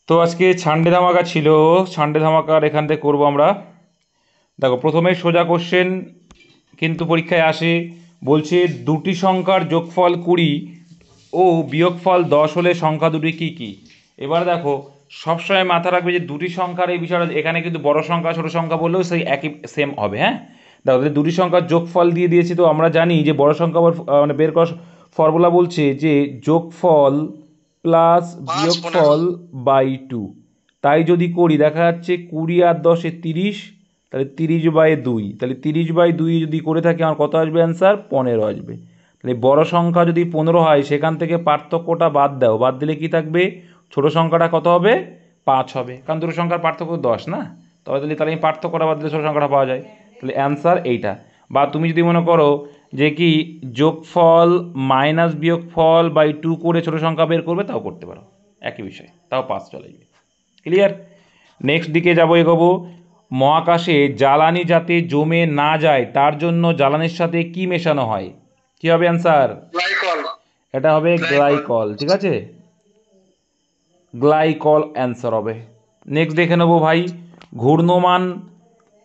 তো আজকে সানডে ধামাকা ছিল। সানডে ধামাকার এখান থেকে করবো আমরা। দেখো, প্রথমে সোজা কোশ্চেন কিন্তু পরীক্ষায় আসে, বলছে দুটি সংখ্যার যোগফল 20 ও বিয়োগফল 10 হলে সংখ্যা দুটি কী কী। এবার দেখো, সবসময় মাথা রাখবে যে দুটি সংখ্যার এই বিষয়টা, এখানে কিন্তু বড় সংখ্যা ছোট সংখ্যা বললেও সেই একই সেম হবে। হ্যাঁ, দেখো তাহলে দুটি সংখ্যার যোগফল দিয়ে দিয়েছি, তো আমরা জানি যে বড় সংখ্যা মানে বের করার ফর্মুলা বলছে যে যোগফল প্লাস বিয়োগফল বাই 2। তাই যদি করি, দেখা যাচ্ছে 20 আর 10-এ 30, তাহলে 30/2, তাহলে 30/2 যদি করে থাকি আমার কত আসবে অ্যান্সার? 15 আসবে। তাহলে বড় সংখ্যা যদি 15 হয়, সেখান থেকে পার্থক্যটা বাদ দাও, বাদ দিলে কি থাকবে? ছোট সংখ্যাটা কত হবে? 5 হবে, কারণ দুটো সংখ্যার পার্থক্য 10 না। তবে তাহলে আমি পার্থক্যটা বাদ দিলে ছোট সংখ্যাটা পাওয়া যায়। তাহলে অ্যান্সার এইটা। বা তুমি যদি মনে করো যে কি যোগফল মাইনাস বিয়োগফল বাই 2 করে ছোট সংখ্যা বের করবে, তাও করতে পারো, একই বিষয়, তাও 5 চলে যাবে। ক্লিয়ার? নেক্সট দিকে যাবো, এগোবো। মহাকাশে জ্বালানি যাতে জমে না যায় তার জন্য জ্বালানির সাথে কি মেশানো হয়? কি হবে অ্যান্সার? গ্লাইকল। এটা হবে গ্লাইকল। ঠিক আছে, গ্লাইকল অ্যান্সার হবে। নেক্সট দেখে নেবো ভাই, ঘূর্ণমান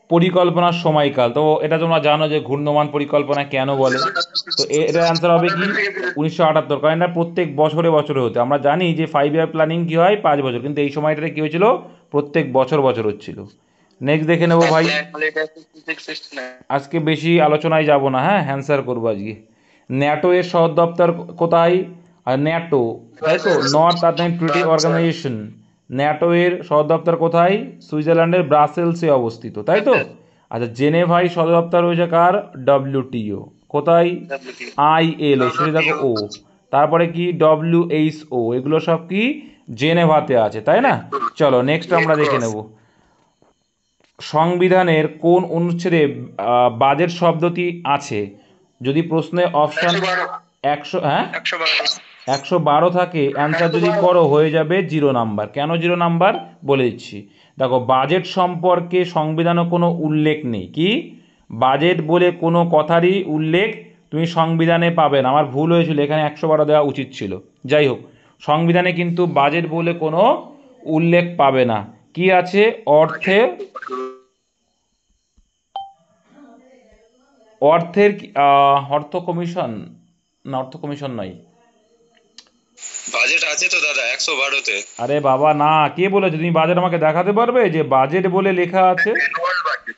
পরিকল্পনার সময়কাল। তো এটা তোমরা জানো যে ঘূর্ণমান পরিকল্পনা কেন বলে। তো এটার অ্যান্সার হবে কি? 1978। কারণ এটা প্রত্যেক বছরে বছরে হতে, আমরা জানি যে 5 ইয়ার প্ল্যানিং কী হয় 5 বছর, কিন্তু এই সময়টাতে কী হয়েছিল? প্রত্যেক বছর বছর হচ্ছিল। নেক্সট দেখে নেবো ভাই, আজকে বেশি আলোচনায় যাব না, হ্যাঁ অ্যান্সার করবো আজকে। ন্যাটো এর সদর দপ্তর কোথায়? আর ন্যাটো, তাই তো, north Atlantic treaty organization. NATO এর সদর দপ্তর কোথায়? সুইজারল্যান্ডের ব্রাসেলসে অবস্থিত, তাই তো। আচ্ছা, জেনেভাই সদর দপ্তর রয়েছে কার? ডব্লিউটিও। কোথায়? ILO, শেষে দেখো ও। তারপরে কি? WHO, এগুলো সব কি জেনেভাতে আছে, তাই না? চলো নেক্সট আমরা দেখে নেব, সংবিধানের কোন অনুচ্ছেদে বাজেট শব্দটি আছে? যদি প্রশ্নে অপশান 100, হ্যাঁ 112 থাকে, অ্যান্সার যদি করো হয়ে যাবে 0 নাম্বার। কেন 0 নাম্বার বলে দিচ্ছি। দেখো, বাজেট সম্পর্কে সংবিধানে কোনো উল্লেখ নেই। কি? বাজেট বলে কোনো কথারই উল্লেখ তুমি সংবিধানে পাবে না। আমার ভুল হয়েছিল, এখানে 112 দেওয়া উচিত ছিল। যাই হোক, সংবিধানে কিন্তু বাজেট বলে কোনো উল্লেখ পাবে না। কি আছে? অর্থের, অর্থের অর্থ কমিশন, না অর্থ কমিশন নয়। বাজেট আছে তো দাদা 112-তে। আরে বাবা না, কে বলেছে? তুমি বাজেট আমাকে দেখাতে পারবে যে বাজেট বলে লেখা আছে? Annual budget.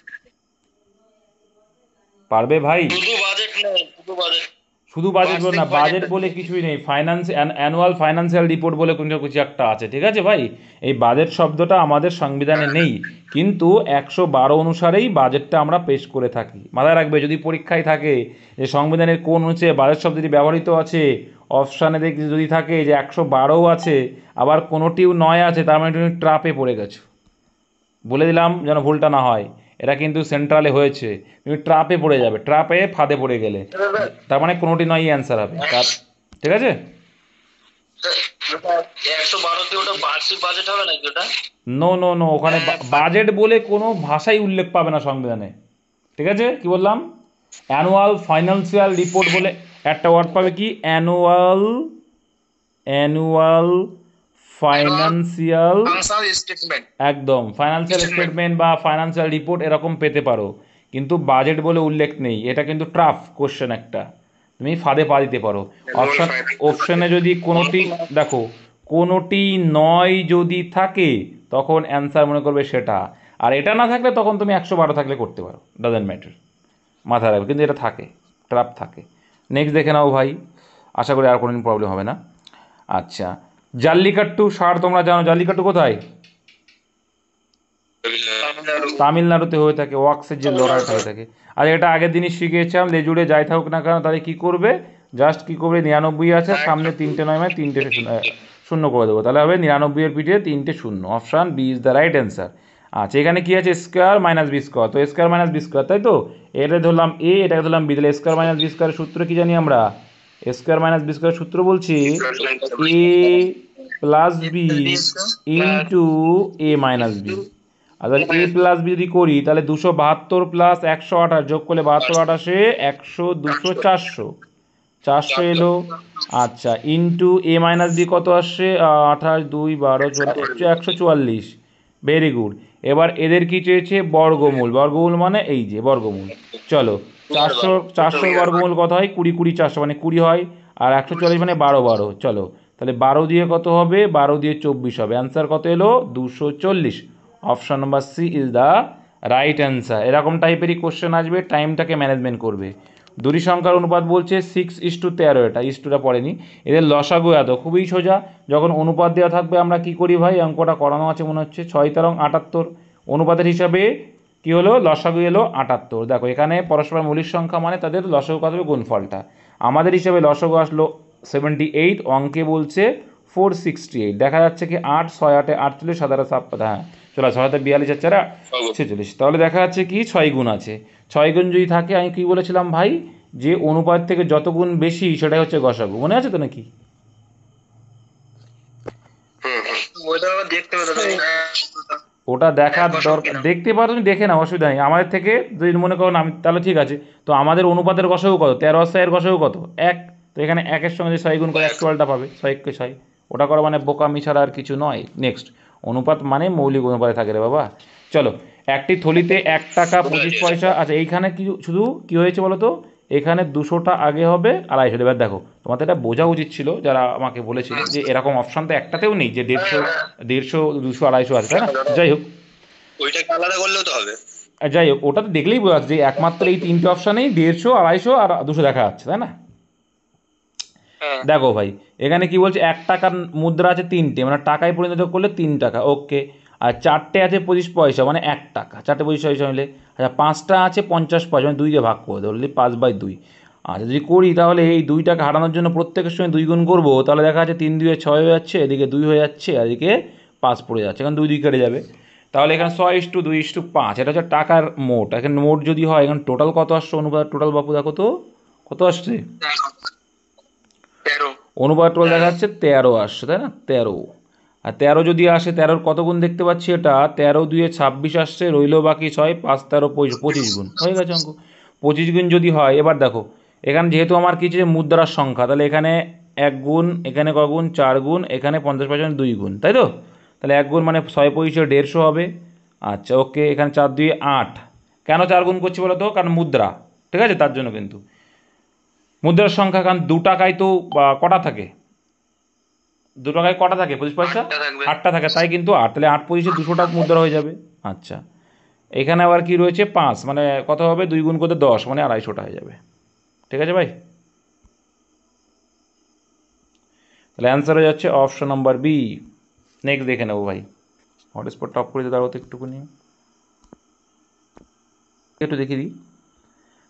পারবে ভাই? শুধু বাজেট নয়, শুধু বাজেট, শুধু বাজেট বলে বার্ষিক না, বাজেট বাজেট আছে। বলে কিছুই নেই, ফাইন্যান্স অ্যানুয়াল ফাইন্যান্সিয়াল রিপোর্ট বলে কোনো কিছু একটা আছে, ঠিক আছে ভাই। এই বাজেট শব্দটা আমাদের সংবিধানে নেই, কিন্তু 112 অনুসারেই বাজেটটা আমরা পেশ করে থাকি। মাথায় রাখবে, যদি পরীক্ষায় থাকে যে সংবিধানের কোন হচ্ছে বাজেট শব্দটি ব্যবহৃত আছে, অপশানে দেখি যদি থাকে যে 112 আছে, আবার কোনোটিও নয় আছে, তার মানে তুমি ট্রাপে পড়ে গেছো। বলে দিলাম যেন ভুলটা না হয়, এটা কিন্তু সেন্ট্রালে হয়েছে, তুমি ট্রাপে পড়ে যাবে, ট্রাপে ফাঁদে পড়ে গেলে। তার মানে কোনোটি নয় অ্যান্সার হবে তার। ঠিক আছে? 112-তে ওটা বার্ষিক বাজেট হবে নাকি ওটা? নো নো নো, ওখানে বাজেট বলে কোনো ভাষাই উল্লেখ পাবে না সংবিধানে। ঠিক আছে, কি বললাম? অ্যানুয়াল ফাইন্যান্সিয়াল রিপোর্ট বলে একটা ওয়ার্ড পাবে, কি? Annual, annual financial, functional statement. একদম ফাইন্যান্সিয়াল স্টেটমেন্ট বা ফাইন্যান্সিয়াল রিপোর্ট এরকম পেতে পারো, কিন্তু বাজেট বলে উল্লেখ নেই। এটা কিন্তু ট্রাফ কোশ্চেন একটা, তুমি ফাঁদে পা দিতে পারো। অপশান, অপশানে যদি কোনোটি, দেখো কোনোটি নয় যদি থাকে, তখন অ্যান্সার মনে করবে সেটা। আর এটা না থাকলে তখন তুমি 112 থাকলে করতে পারো, ডাজেন্ট ম্যাটার। মাথায় রাখবে, কিন্তু এটা থাকে, ট্রাপ থাকে। নেক্সট দেখে নাও ভাই, আশা করি আর কোনোদিন প্রবলেম হবে না। আচ্ছা, জাল্লিকাট্টু সার তোমরা জানো, জাল্লিকাট্টু কোথায়? তামিলনাড়ুতে হয়ে থাকে, ওয়াক্সের যে লড়াইটা হয়ে থাকে। আর এটা আগের দিনই শিখেছিলাম, লেজুড়ে যাই থাকুক না কেন, তাহলে কী করবে? জাস্ট কী করবে, 99 আছে সামনে, তিনটে নয় মানে তিনটে শূন্য করে দেবো, তাহলে হবে 99-এর পিঠে 3টে শূন্য। Option B is the right answer. আচ্ছা, এখানে কি আছে? স্কোয়ার মাইনাস বি স্কোয়ার, তো স্কোয়ার মাইনাস বি স্কোয়ার, তাই তো। এটা ধরলাম এ, এটাকে ধরলাম বি, তাহলে স্কোয়ার মাইনাস বি স্কোয়ারের সূত্র কি জানি আমরা? স্কোয়ার মাইনাস বি স্কোয়ারের সূত্র বলছি এ প্লাস বি ইন্টু এ মাইনাস বি। আর তাহলে এ প্লাস বি যদি করি, তাহলে 272 প্লাস 128 যোগ করলে 72 28 100 200 400, 400 এলো। আচ্ছা ইন্টু এ মাইনাস বি কত আসছে 28 2 12 144। Very good. এবার এদের কি চেয়েছে বর্গমূল, বর্গমূল মানে এই যে বর্গমূল। চলো 400 বর্গমূল কত হয় 20 20 400 মানে 20 হয়, আর 144 মানে 12 12। চলো তাহলে 12 দিয়ে কত হবে 12 দিয়ে 24 হবে। অ্যান্সার কত এলো 240। Option number C is the right answer. এরকম টাইপেরই কোশ্চেন আসবে, টাইমটাকে ম্যানেজমেন্ট করবে। দুটি সংখ্যার অনুপাত বলছে 6:13, এটা ইস্টুটা পড়েনি। এদের লসাগু এত খুবই সোজা, যখন অনুপাত দেওয়া থাকবে আমরা কি করি ভাই, অঙ্কটা করানো আছে মনে হচ্ছে, 6 তেরং 78 অনুপাতের হিসাবে কি হলো লসাগু এলো 78। দেখো এখানে পরস্পর মৌলিক সংখ্যা মানে তাদের লসাগু কত হবে গুণফলটা। আমাদের হিসাবে লসাগু আসলো 78, অঙ্কে বলছে 468। দেখা যাচ্ছে কি 8 6 8 48 7 8 হ্যাঁ চলো 6 42 আর 4 46। তাহলে দেখা যাচ্ছে কি 6 গুণ আছে। 6 গুণ যদি থাকে আমি কি বলেছিলাম ভাই, যে অনুপাত থেকে যত গুণ বেশি সেটাই হচ্ছে গসাগু, মনে আছে তো নাকি? ওটা দেখার দরকার, দেখতে পারো তুমি, দেখে নাও অসুবিধা নেই। আমাদের থেকে যদি মনে করো না আমি, তাহলে ঠিক আছে। তো আমাদের অনুপাতের গসাগু কত 13 আর 6 এর গসাগু কত 1। তো এখানে 1-এর সঙ্গে যদি 6 গুণ করে 112টা পাবে, 6 6। ওটা করো মানে বোকামি ছাড়া আর কিছু নয়। নেক্সট, অনুপাত মানে মৌলিক অনুপাতে থাকে রে বাবা। চলো একটি থলিতে 1 টাকা 25 পয়সা। আচ্ছা এইখানে কি শুধু কি হয়েছে বলো তো, এখানে 200টা আগে হবে 250। এবার দেখো তোমাদের এটা বোঝা উচিত ছিল যারা আমাকে বলেছিল যে এরকম অপশান তো একটাতেও নেই যে 150 150 200 250 আছে, তাই না? যাই হোক ওইটাকে আলাদা করলেও তো হবে। যাই হোক ওটা তো দেখলেই বোঝা যাচ্ছে যে একমাত্র এই তিনটে অপশানেই 150 250 আর 200 দেখা যাচ্ছে, তাই না? দেখো ভাই এখানে কি বলছে 1 টাকার মুদ্রা আছে 3টে, মানে টাকায় পরিণত করলে 3 টাকা, ওকে। আর 4টে আছে 25 পয়সা মানে 1 টাকা, 4টে 25 পয়সা মিলে। আচ্ছা 5টা আছে 50 পয়সা মানে 2 দিয়ে ভাগ করে ধরলি 5/2। আচ্ছা যদি করি তাহলে এই 2 টাকা হারানোর জন্য প্রত্যেকের সঙ্গে 2 গুণ করবো, তাহলে দেখা যাচ্ছে 3 2 6 হয়ে যাচ্ছে, এদিকে 2 হয়ে যাচ্ছে, আর এদিকে 5 পড়ে যাচ্ছে, কারণ 2 2 কেটে যাবে। তাহলে এখানে 6:2:5, এটা হচ্ছে টাকার মোট। এখানে মোট যদি হয় এখানে টোটাল কত আসছে অনুপাত, টোটাল বাপু দেখো তো কত আসছে, অনুপাত টোটাল দেখা যাচ্ছে 13 আসছে, তাই না? 13। আর 13 যদি আসে 13-র কত গুণ দেখতে পাচ্ছি, এটা 13 2 26 আসছে, রইলো বাকি 6 5 13 25 গুণ হয়ে গেছে অঙ্ক। 25 গুণ যদি হয়, এবার দেখো এখানে যেহেতু আমার কিছু মুদ্রার সংখ্যা, তাহলে এখানে 1 গুণ, এখানে ক গুণ 4 গুণ, এখানে 50 পয়সা 2 গুণ, তাই তো? তাহলে 1 গুণ মানে 6 25 150 হবে। আচ্ছা ওকে, এখানে 4 2 8। কেন 4 গুণ করছি বলো তো, কারণ মুদ্রা, ঠিক আছে, তার জন্য। কিন্তু মুদ্রার সংখ্যা, কারণ 2 টাকায় তো কটা থাকে, 2 টাকায় কটা থাকে 25 পয়সা, 8টা থাকে, তাই কিন্তু 8। তাহলে 8 25 200টা মুদ্রা হয়ে যাবে। আচ্ছা এখানে আবার কি রয়েছে 5, মানে কত হবে 2 গুণ করতে 10 মানে 250টা হয়ে যাবে। ঠিক আছে ভাই, তাহলে অ্যান্সার হয়ে যাচ্ছে অপশন নাম্বার বি। নেক্সট দেখে নেবো ভাই, হটস্পট টপ করে দাঁড়াও তো একটুখানি, একটু দেখিয়ে দিই।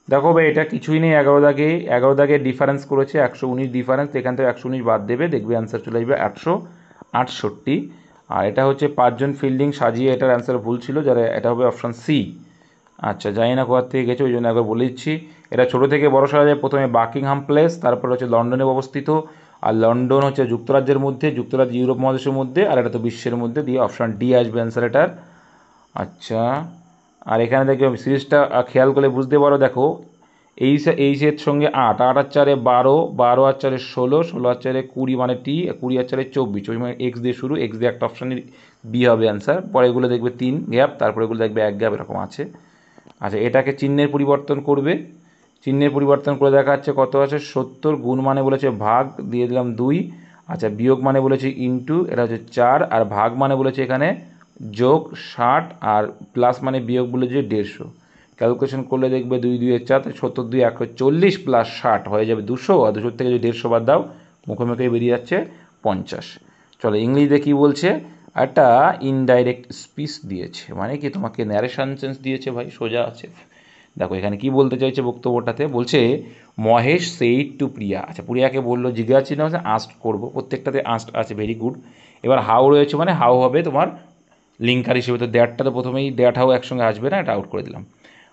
দেখো ভাই এটা কিছুই নেই, 11 দাগে ডিফারেন্স করেছে 119 ডিফারেন্স, এখান থেকে 119 বাদ দেবে, দেখবে অ্যান্সার চলে আসবে 168। আর এটা হচ্ছে 5 জন ফিল্ডিং সাজিয়ে, এটার অ্যান্সার ভুল ছিল, যারা এটা হবে অপশান সি। আচ্ছা জানি না কোথা থেকে গেছে, ওই জন্য একবার বলে দিচ্ছি। এটা ছোটো থেকে বড় সাজা যায়, প্রথমে বাকিংহাম প্লেস, তারপর হচ্ছে লন্ডনে অবস্থিত। আর লন্ডন হচ্ছে যুক্তরাজ্যের মধ্যে, যুক্তরাজ্য ইউরোপ মহাদেশের মধ্যে, আর এটা তো বিশ্বের মধ্যে, দিয়ে অপশান ডি আসবে অ্যান্সার এটার। আচ্ছা আর এখানে দেখো সিরিজটা খেয়াল করলে বুঝতে পারো, দেখো এইচের সঙ্গে 8 8 আর 4 12, 12 আর 4 16, 16 আর 4 20 মানে টি, 20 আর 4 24 মানে এক্স দিয়ে শুরু, এক্স দিয়ে একটা অপশানের বি হবে অ্যান্সার। পরে এগুলো দেখবে 3 গ্যাপ, তারপরে এগুলো দেখবে 1 গ্যাপ, এরকম আছে। আচ্ছা এটাকে চিহ্নের পরিবর্তন করবে, চিহ্নের পরিবর্তন করে দেখা যাচ্ছে কত আছে 70, গুণ মানে বলেছে ভাগ, দিয়ে দিলাম 2। আচ্ছা বিয়োগ মানে বলেছে ইন্টু, এটা হচ্ছে 4, আর ভাগ মানে বলেছে এখানে যোগ 60, আর প্লাস মানে বিয়োগ বলেছে 150। ক্যালকুলেশন করলে দেখবে 2 2 4, 70 2 140 প্লাস 60 হয়ে যাবে 200, আর 200 থেকে যদি 150 বাদ দাও মুখে মুখে বেরিয়ে যাচ্ছে 50। চলো ইংলিশে কী বলছে, একটা ইনডাইরেক্ট স্পিচ দিয়েছে, মানে কি তোমাকে ন্যারেশন সেন্স দিয়েছে ভাই, সোজা আছে। দেখো এখানে কি বলতে চাইছে বক্তব্যটাতে, বলছে মহেশ সেইড টু প্রিয়া। আচ্ছা প্রিয়াকে বললো, জিজ্ঞাসা চিহ্ন আছে, আস্ট করবো, প্রত্যেকটাতে আস্ট আছে, ভেরি গুড। এবার হাউ রয়েছে, মানে হাউ হবে তোমার লিঙ্কার হিসেবে, তো দ্যাটটা তো প্রথমেই দ্যাট হাউ একসঙ্গে আসবে না, এটা আউট করে দিলাম।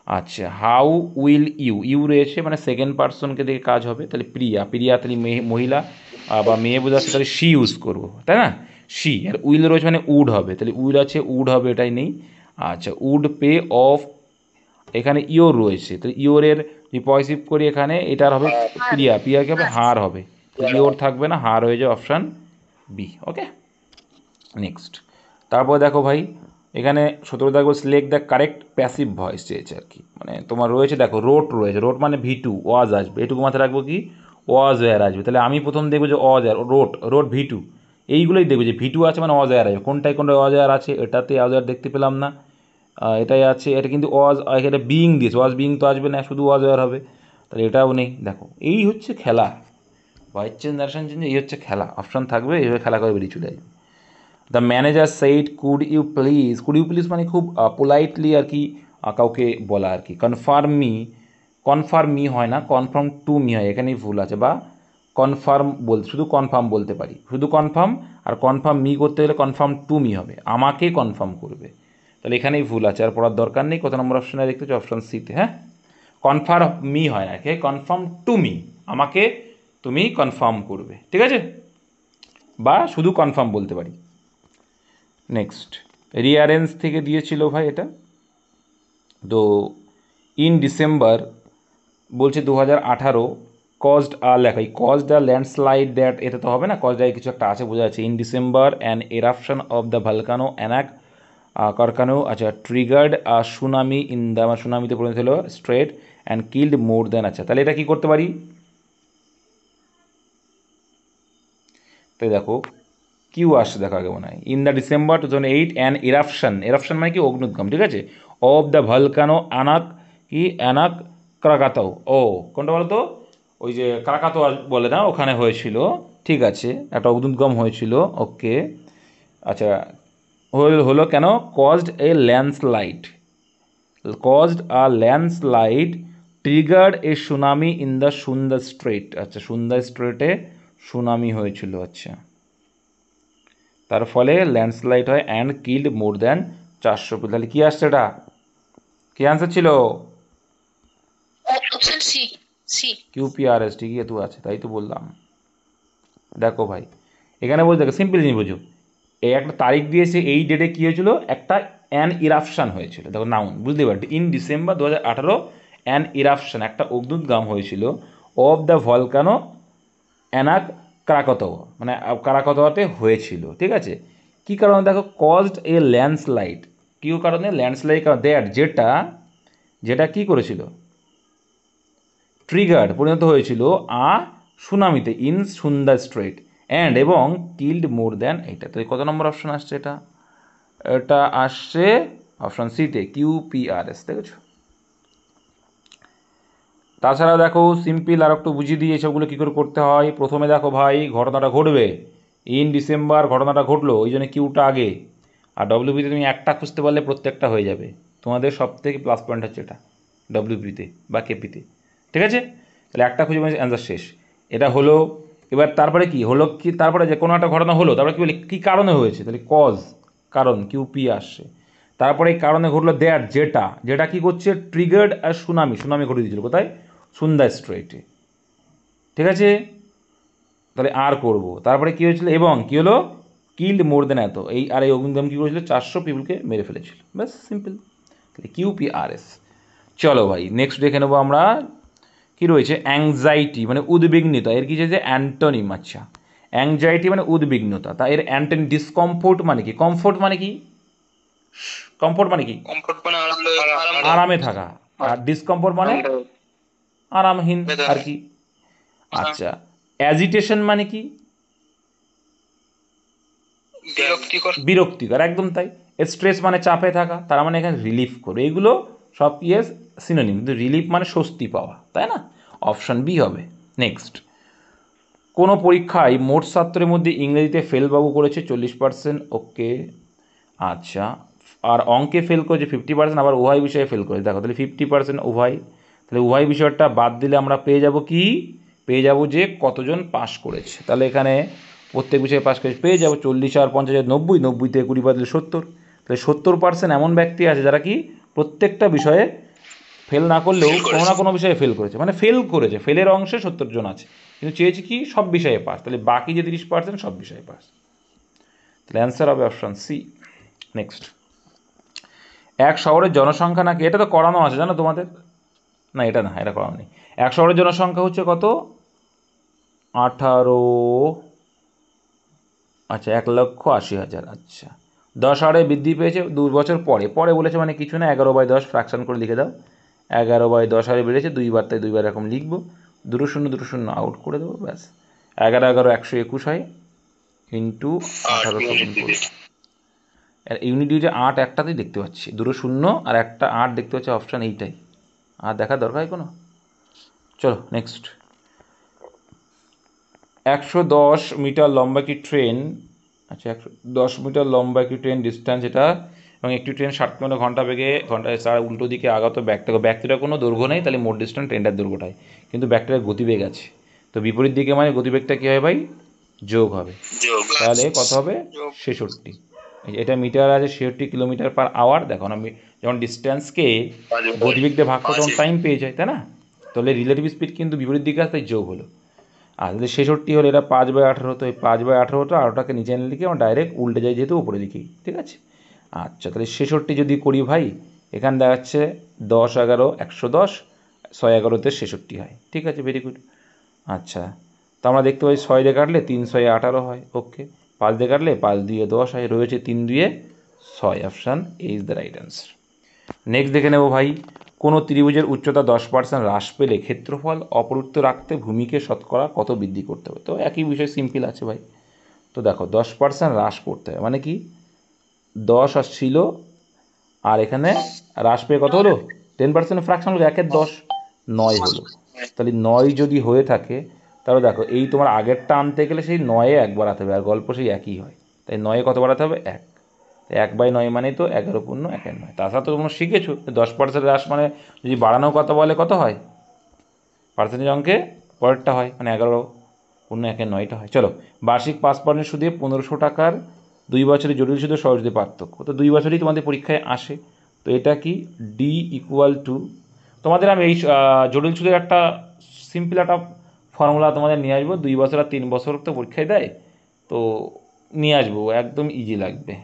আচ্ছা হাউ উইল ইউ, ইউ রয়েছে মানে সেকেন্ড পার্সনকে দেখে কাজ হবে, তাহলে প্রিয়া, প্রিয়া তাহলে মহিলা বা মেয়ে বোঝাচ্ছে, তাহলে শি ইউজ করবো, তাই না? শি। আর উইল রয়েছে মানে উড হবে, তাহলে উইল আছে উড হবে, এটাই নেই। আচ্ছা উড পে অফ, এখানে ইয়োর রয়েছে, তাহলে ইয়োরের যদি পজিটিভ করি এখানে এটার হবে ক্রিয়া, ক্রিয়া কি হবে হার হবে, ইওর থাকবে না, হার হয়ে যাবে অপশান বি। ওকে নেক্সট, তারপর দেখো ভাই এখানে 17 দেখো select the correct passive voice চেয়েছে আর কি, মানে তোমার রয়েছে দেখো রোট রয়েছে, রোট মানে V2 ওয়াজ আসবে, এটুকু মাথায় রাখবো কি ওয়াজ ওয়ার আসবে, তাহলে আমি প্রথম দেখবো যে ওয়াজ আর রোট, রোট V2 এইগুলোই দেখবো যে V2 আছে মানে ওয়াজ ওয়ার আসবে, কোনটায় ওয়াজ ওয়ার আছে, এটাতে ওয়াজ ওয়ার দেখতে পেলাম না, এটাই আছে, এটা কিন্তু ওয়াজ, এটা বিইং দিয়েছে, ওয়াজ বিইং তো আসবে না, শুধু ওয়াজ ওয়ার হবে, তাহলে এটাও নেই। দেখো এই হচ্ছে খেলা, ভয়েস চেঞ্জ নারেশন চেঞ্জ, এই হচ্ছে খেলা, অপশান থাকবে এইভাবে খেলা করে বেরিয়ে চলে আসবে। The manager said could you please মানে খুব পোলাইটলি আর কি কাউকে বলা আর কি, কনফার্ম মি হয় না, কনফার্ম টু মি হয়, এখানেই ভুল আছে, বা কনফার্ম বলতে শুধু কনফার্ম বলতে পারি, শুধু কনফার্ম, আর কনফার্ম মি করতে গেলে কনফার্ম টু মি হবে, আমাকে কনফার্ম করবে, তাহলে এখানেই ভুল আছে, আর পড়ার দরকার নেই। কত নম্বর অপশানে দেখতে হচ্ছে অপশান সিতে, হ্যাঁ কনফার্ম মি হয় না, কনফার্ম টু মি, আমাকে তুমি কনফার্ম করবে, ঠিক আছে, বা শুধু কনফার্ম বলতে পারি। নেক্সট, রিয়ারেঞ্জ থেকে দিয়েছিল ভাই এটা, তো ইন ডিসেম্বর বলছে 2018 কজড আর লেখা, এই কজড আ ল্যান্ডস্লাইড দ্যাট, এটা তো হবে না, কজড আর কিছু একটা আছে বোঝা যাচ্ছে, in December an eruption of the volcano Anak Krakatau, আচ্ছা ট্রিগার্ড সুনামি ইন দ্য, সুনামিতে পরিণত হলো strait and killed more than, আচ্ছা তাহলে এটা কী করতে পারি, তাই দেখো কিউ আসছে দেখো আগে মনে হয়, ইন দ্য ডিসেম্বর 2008 অ্যান এরাপশন মানে কি অগ্নুদ্গম, ঠিক আছে, অফ দ্য ভলকানো অ্যানাক, কি অ্যানাক ক্রাকাতাও, ও কোনটা বলো তো, ওই যে ক্রাকাতোয়া বলে না ওখানে হয়েছিল, ঠিক আছে একটা অগ্নুদ্গম হয়েছিল, ওকে আচ্ছা হলো কেন, caused a landslide triggered A tsunami in the সুন্দর স্ট্রেট, আচ্ছা সুন্দর স্ট্রেটে সুনামি হয়েছিল, আচ্ছা তার ফলে ল্যান্ডস্লাইড হয় and killed more than 400 people, তাহলে কী আসছে এটা, কী আনসার ছিল, অপশন সি, সি QPRS, ঠিকই তো আছে, তাই তো বললাম। দেখো ভাই এখানে বলতে দেখো সিম্পল জিনিস বুঝো, এই একটা তারিখ দিয়েছে, এই ডেটে কী হয়েছিল, একটা অ্যান ইরাপশান হয়েছিল, দেখো নাউন বুঝতে পারছি, ইন ডিসেম্বর 2018 অ্যান ইরাপশান একটা অগ্নুদ্গম হয়েছিল, অফ দ্য ভলকানো অ্যানাক কারাকতোয়া, মানে কারাকতোয়াতে হয়েছিল, ঠিক আছে, কী কারণে দেখো কজড এ ল্যান্ডস্লাইড, কী কারণে ল্যান্ডস্লাইড, দ্যাট যেটা কী করেছিল, ট্রিগার্ড পরিণত হয়েছিল সুনামিতে ইন সুন্দর স্ট্রেট অ্যান্ড এবং কিল্ড মোর দ্যান, এইটা তো কত নম্বর অপশন আসছে, এটা আসছে অপশন সিতে QPRS, দেখেছো। তাছাড়া দেখো সিম্পল আর একটু বুঝিয়ে দিয়ে এসবগুলো কী করে করতে হয়, প্রথমে দেখো ভাই ঘটনাটা ঘটবে, ইন ডিসেম্বর ঘটনাটা ঘটলো, ওই জন্য কিউটা আগে, আর ডব্লিউপিতে তুমি একটা খুঁজতে পারলে প্রত্যেকটা হয়ে যাবে, তোমাদের সব থেকে প্লাস পয়েন্ট হচ্ছে এটা ডব্লিউপিতে বা কেপিতে, ঠিক আছে, তাহলে একটা খুঁজে পেয়েছে অ্যান্সার শেষ, এটা হলো। এবার তারপরে কি হলো, কি তারপরে যে কোনো একটা ঘটনা হলো, তারপরে কী বলি কী কারণে হয়েছে, তাহলে কজ কারণ QP আসছে, তারপরে এই কারণে ঘটলো দ্যাট, যেটা কী করছে ট্রিগার্ড আর সুনামি ঘটে দিয়েছিল কোথায়, সুন্দর স্ট্রেটে, ঠিক আছে, তাহলে আর করবো, তারপরে কী হয়েছিল এবং কী হলো কিল্ড মোর দেন এত, এই আর এই অগ্নিদম কী করেছিল 400 পিপুলকে মেরে ফেলেছিল, ব্যাস সিম্পল, তাহলে QPRS। চলো ভাই নেক্সট দেখে নেবো আমরা, কী রয়েছে অ্যাংজাইটি মানে উদ্বিগ্নতা, এর কী হচ্ছে অ্যান্টনিম, আচ্ছা অ্যাংজাইটি মানে উদ্বিগ্নতা, তা এর অ্যান্টনিম ডিসকমফোর্ট মানে কি, কমফোর্ট মানে কি, কমফোর্ট মানে কি আরামে থাকা, আর ডিসকমফোর্ট মানে আরামহীন আর কি, আচ্ছা অ্যাজিটেশন মানে কি, বিরক্তিকর, একদম তাই, স্ট্রেস মানে চাপে থাকা, তার মানে এখানে রিলিফ করবে, এগুলো সব ইয়েস সিনোনিম, কিন্তু রিলিফ মানে স্বস্তি পাওয়া, তাই না, অপশান বি হবে। নেক্সট, কোনো পরীক্ষায় মোট ছাত্রের মধ্যে ইংরেজিতে ফেল বাবু করেছে 40%, ওকে আচ্ছা, আর অঙ্কে ফেল করেছে 50%, আবার উভয় বিষয়ে ফেল করেছে, দেখো তাহলে 50% উভয়, তাহলে উভয় বিষয়টা বাদ দিলে আমরা পেয়ে যাব কি, পেয়ে যাব যে কতজন পাস করেছে, তাহলে এখানে প্রত্যেক বিষয়ে পাস করেছে পেয়ে যাবো 40 আর 50 90, 90 থেকে 20 বাদ দিলে 70, তাহলে 70% এমন ব্যক্তি আছে যারা কি প্রত্যেকটা বিষয়ে ফেল না করলেও কোনো না কোনো বিষয়ে ফেল করেছে, মানে ফেল করেছে, ফেলের অংশে 70 জন আছে, কিন্তু চেয়েছে কি সব বিষয়ে পাস, তাহলে বাকি যে 30% সব বিষয়ে পাস, তাহলে অ্যান্সার হবে অপশান সি। নেক্সট, এক শহরের জনসংখ্যা নাকি, এটা তো করানো আছে জানো তোমাদের, না এটা না, এটা করা নেই। 100 শহরের জনসংখ্যা হচ্ছে কত? 18, আচ্ছা 1,80,000। আচ্ছা 10 হারে বৃদ্ধি পেয়েছে 2 বছর পরে, পরে বলেছে মানে কিছু না, 11/10 ফ্র্যাকশন করে লিখে দাও। 11/10 হারে বেড়েছে, দুইবার, তাই দুইবার এরকম লিখবো, 2 শূন্য 2 শূন্য আউট করে দেবো, ব্যাস। 11 11 121 হয়, ইন্টু 1800 গুণ করে। ইউনিট ডিউজে 8 একটাতেই দেখতে পাচ্ছি, 2 শূন্য আর একটা 8 দেখতে পাচ্ছি, অপশান এইটাই, আর দেখার দরকার কোনো। চলো নেক্সট। 110 মিটার লম্বা একটি ট্রেন, আচ্ছা 110 মিটার লম্বা একটি ট্রেন ডিস্ট্যান্স এটা, এবং একটি ট্রেন 60 কিলোমিটার ঘন্টা বেগে ঘন্টায় তার উল্টো দিকে আগত ব্যক্তিটার কোনো দৈর্ঘ্য নেই, তাহলে মোট ডিস্ট্যান্স ট্রেনটার দৈর্ঘ্যটাই, কিন্তু ব্যক্তিটার গতিবেগ আছে, তো বিপরীত দিকে মানে গতিবেগটা কী হয় ভাই? যোগ হবে, তাহলে কত হবে? 66। এটা মিটার আছে, 66 কিলোমিটার পার আওয়ার। দেখো না, যখন ডিস্ট্যান্সকে গতিবেগ দিয়ে ভাগ করে তখন টাইম পেয়ে যায়, তাই না? তাহলে রিলেটিভ স্পিড কিন্তু বিপরীত দিকে আসতে যোগ হলো। আর যদি 66 হলে এটা 5/18, তো এই 5/18টা 18টাকে নিচে এনে লিখে আমরা ডাইরেক্ট উল্টে যাই যেহেতু উপরে লিখি, ঠিক আছে? আচ্ছা তাহলে 66 যদি করি ভাই, এখানে দেখাচ্ছে 10 11 110, 6 11-তে 66 হয়, ঠিক আছে, ভেরি গুড। আচ্ছা তো আমরা দেখতে পাই 6 দিয়ে কাটলে 3 6 18 হয়, ওকে। 5 দিয়ে কাটলে 5 2 10 হয়, রয়েছে 3 2 6, option A is the right answer. Next দেখে নেব ভাই, কোনো ত্রিভুজের উচ্চতা 10% হ্রাস পেলে ক্ষেত্রফল অপরিবর্তিত রাখতে ভূমিকে শতকরা কত বৃদ্ধি করতে হবে? তো একই বিষয়, সিম্পল আছে ভাই। তো দেখো 10% হ্রাস করতে হবে মানে কি, 10 আসছিল আর এখানে হ্রাস পেয়ে কত হলো? 10% ফ্র্যাকশন হলো, 1/10, 9 হলো। তাহলে 9 যদি হয়ে থাকে, তাহলে দেখো এই তোমার আগেরটা আনতে গেলে সেই 9-এ 1 বাড়াতে হবে, আর গল্প সেই একই হয়, তাই 9-এ কত বাড়াতে হবে? 1। 1/9 মানেই তো 11 পূর্ণ 1 9। তাছাড়া তো তোমরা শিখেছো 10% হ্রাস মানে যদি বাড়ানো কত বলে কত হয়, পার্সেন্টেজ অঙ্কে পরেরটা হয়, মানে 11 পূর্ণ 1 9টা হয়। চলো, বার্ষিক 5% সুদে 1500 টাকার 2 বছরের জটিল সুদের সহজ সুদের পার্থক্য, তো 2 বছরই তোমাদের পরীক্ষায় আসে, তো এটা কি? ডি ইকুয়াল টু, তোমাদের আমি এই জটিল সুদের একটা সিম্পল একটা ফর্মুলা তোমাদের নিয়ে আসবো, 2 বছর আর 3 বছর তো পরীক্ষায় দেয়, তো নিয়ে আসবো, একদম ইজি লাগবে।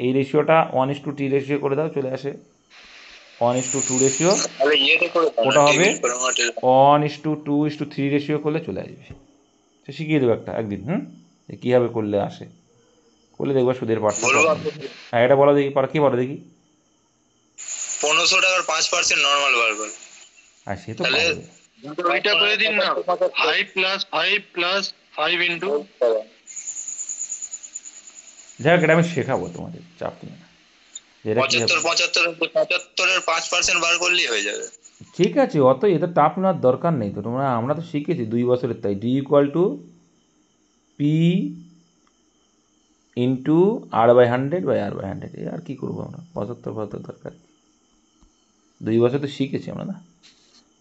এই রেশিওটা 1:t রেশিও করে দাও, চলে আসে 1:2 রেশিও, ওটা হবে 1:2:3 রেশিও করলে চলে আসবে। সে শিখিয়ে দেবো একটা একদিন, যে কীভাবে করলে আসে, করলে দেখবো সুদের পার্থক্য। হ্যাঁ এটা বলো দেখি, কী বলো দেখি। 1500 টাকার 5% নরমাল বার করে, আর সে তো পারবে। ওইটা করে দিন না, 5 + 5 + 5 ইনটু, যাই হোক এটা আমি শেখাবো তোমাদের, চাপ নেই না। 75 5% বার করলেই হয়ে যাবে। ঠিক আছে, অত এটা টাফ নেওয়ার দরকার নেই তো, তোমরা আমরা তো শিখেছি 2 বছরের, তাই D equal to P into r/100/r/100, এ আর কী করবো আমরা, 75 দরকার, 2 বছর তো শিখেছি আমরা না।